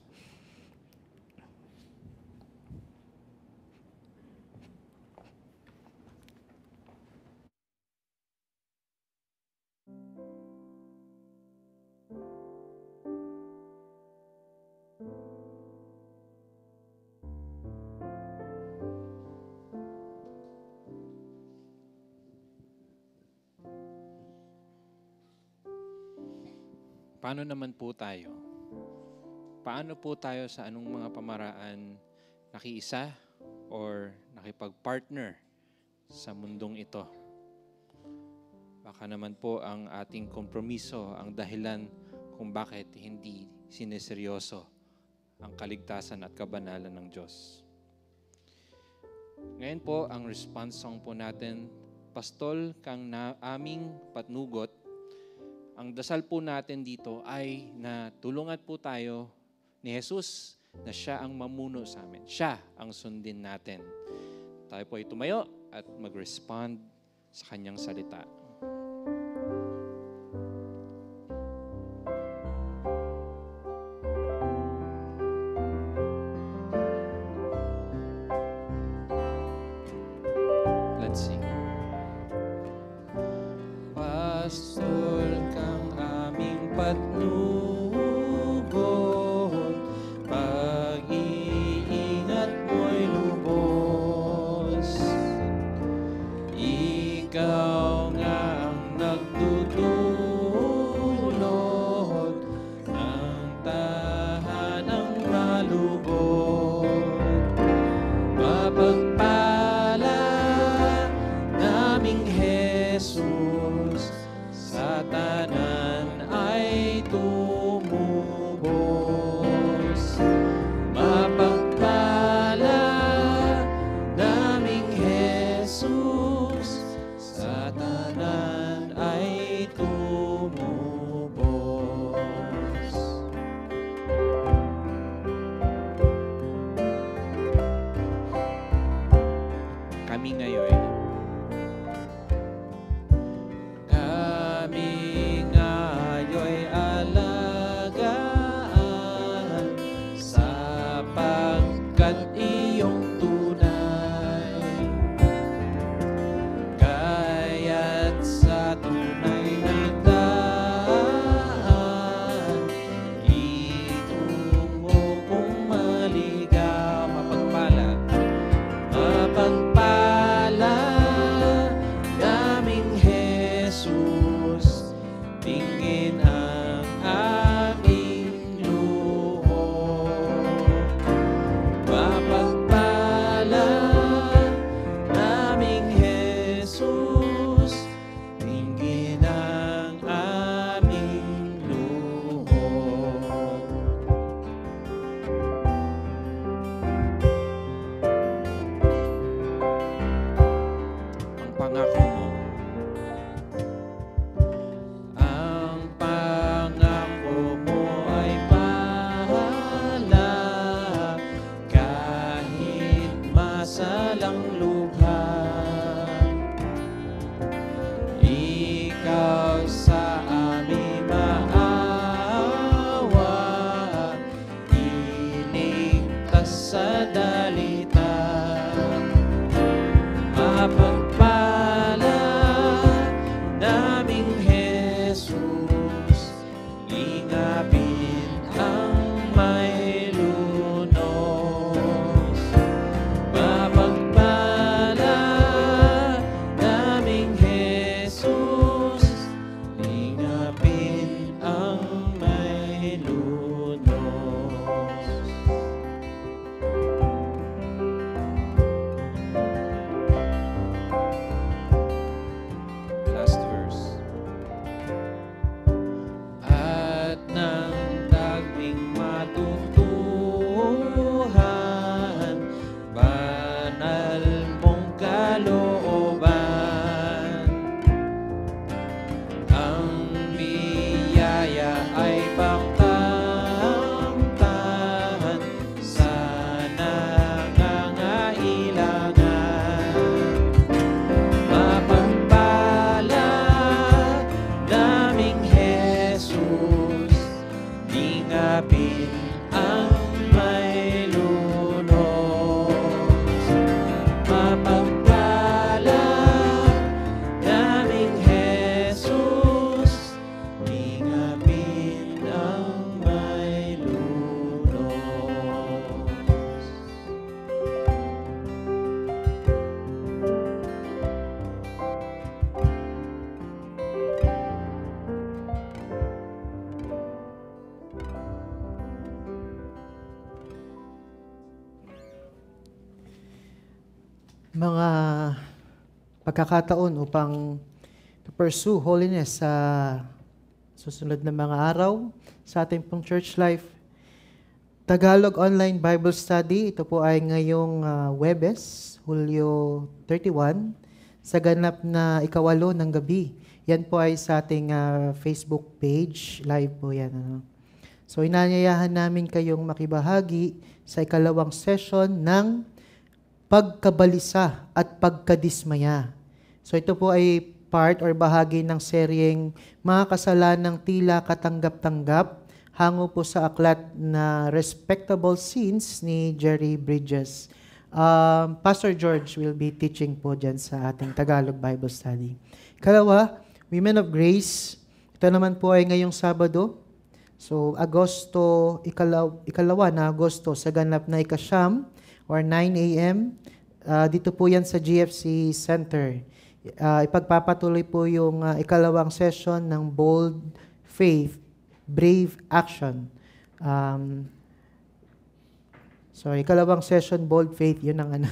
Paano naman po tayo? Paano po tayo sa anong mga pamaraan nakiisa or nakipag-partner sa mundong ito? Baka naman po ang ating kompromiso ang dahilan kung bakit hindi sineseryoso ang kaligtasan at kabanalan ng Diyos. Ngayon po, ang response song po natin, Pastol kang aming patnugot. Ang dasal po natin dito ay na tulungan po tayo ni Jesus na siya ang mamuno sa amin. Siya ang sundin natin. Tayo po ay tumayo at mag-respond sa kanyang salita. Let's sing. Pastol kang aming patnugon, pag-iingat mo'y lubos. Ikaw nga bukas sa dalita. Mapagpala naming Jesus, ingapin ang may lunos. Mapagpala naming Jesus, ingapin ang may lunos. Last verse. At nang dagming matutuhan, banal mong kalooban, ang biyaya ay pangtamtahan sa nangangailangan. Mapagpala naming Jesus, ingapin ang may lunos. Mapagpala naming Jesus, ingapin ang may lunos.
Mga pagkakataon upang to pursue holiness sa susunod na mga araw sa ating pong church life. Tagalog Online Bible Study, ito po ay ngayong Huwebes, Hulyo 31, sa ganap na 8 ng gabi. Yan po ay sa ating Facebook page, live po yan. So inanyayahan namin kayong makibahagi sa 2nd session ng pagkabalisa at pagkadismaya. So ito po ay part or bahagi ng seryeng mga kasalanang tila katanggap-tanggap hango po sa aklat na Respectable Sins ni Jerry Bridges. Pastor George will be teaching po dyan sa ating Tagalog Bible Study. Ikalawa, Women of Grace. Ito naman po ay ngayong Sabado. So Agosto, ikalawa na Agosto sa ganap na 9 or 9 a.m. Dito po yan sa GFC Center. Ipagpapatuloy po yung 2nd session ng Bold Faith, Brave Action. 2nd session, Bold Faith, yun ang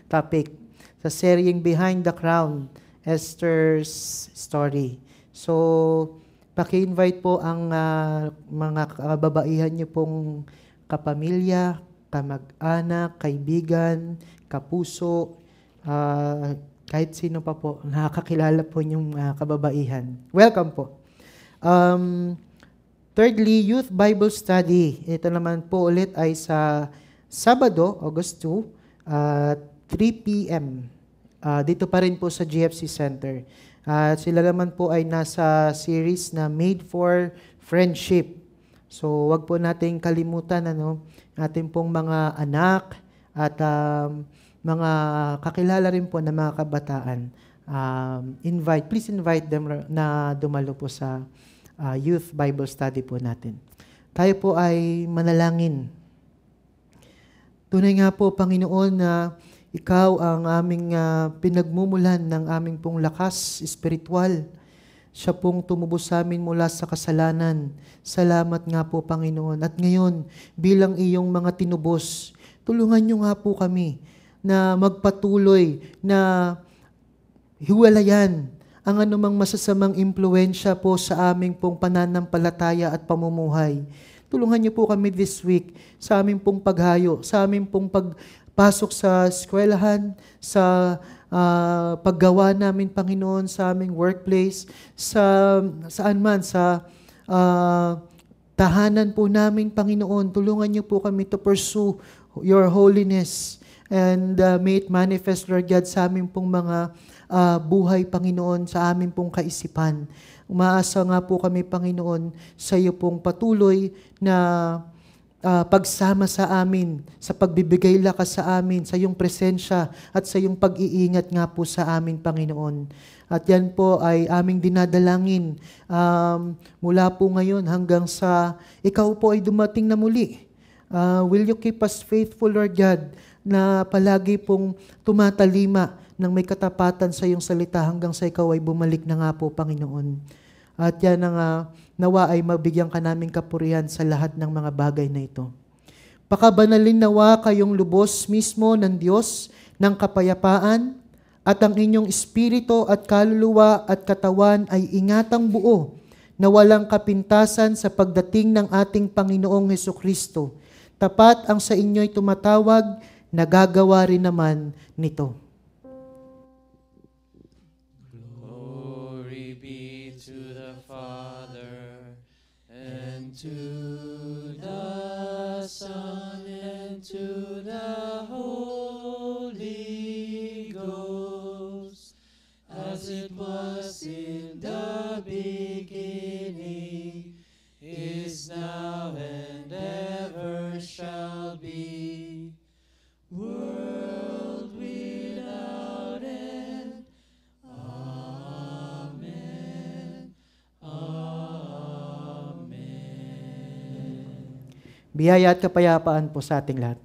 topic. Sa seryeng Behind the Crown, Esther's Story. So, paki-invite po ang mga kababaihan niyo pong kapamilya, kamag-anak, kaibigan, kapuso, kahit sino pa po, nakakakilala po yung kababaihan. Welcome po. Thirdly, Youth Bible Study. Ito naman po ulit ay sa Sabado, August 2, 3 p.m. Dito pa rin po sa GFC Center. Sila naman po ay nasa series na Made for Friendship. So, wag po nating kalimutan ating pong mga anak at mga kakilala rin po na mga kabataan. Please invite them na dumalo po sa Youth Bible Study po natin. Tayo po ay manalangin. Tunay nga po, Panginoon, na Ikaw ang aming pinagmumulan ng aming pong lakas espiritual. Siya pong tumubos sa amin mula sa kasalanan. Salamat nga po, Panginoon. At ngayon, bilang iyong mga tinubos, tulungan niyo nga po kami na magpatuloy na hiwalayan ang anumang masasamang impluensya po sa aming pong pananampalataya at pamumuhay. Tulungan niyo po kami this week sa aming pong paghayo, sa aming pong pagpasok sa eskwelahan, sa paggawa namin, Panginoon, sa aming workplace, saan man, sa tahanan po namin, Panginoon. Tulungan niyo po kami to pursue your holiness and may it manifest, Lord God, sa aming pong mga buhay, Panginoon, sa aming pong kaisipan. Umaasa nga po kami, Panginoon, sa iyo pong patuloy na pagsama sa amin, sa pagbibigay lakas sa amin, sa iyong presensya at sa iyong pag-iingat nga po sa amin, Panginoon. At yan po ay aming dinadalangin mula po ngayon hanggang sa ikaw po ay dumating na muli. Will you keep us faithful, Lord God, na palagi pong tumatalima ng may katapatan sa iyong salita hanggang sa ikaw ay bumalik na nga po, Panginoon. At yan ang nawa ay mabigyan ka naming kapurihan sa lahat ng mga bagay na ito. Pakabanalin nawa kayong lubos mismo ng Diyos ng kapayapaan at ang inyong espiritu at kaluluwa at katawan ay ingatang buo na walang kapintasan sa pagdating ng ating Panginoong Hesukristo. Tapat ang sa inyo'y tumatawag, nagagawa rin naman nito.
Glory be to the Father, and to the Son, and to the Holy Ghost, as it was in the beginning, is now, and ever shall be, world without end. Amen. Amen.
Biyaya at kapayapaan po sa ating lahat.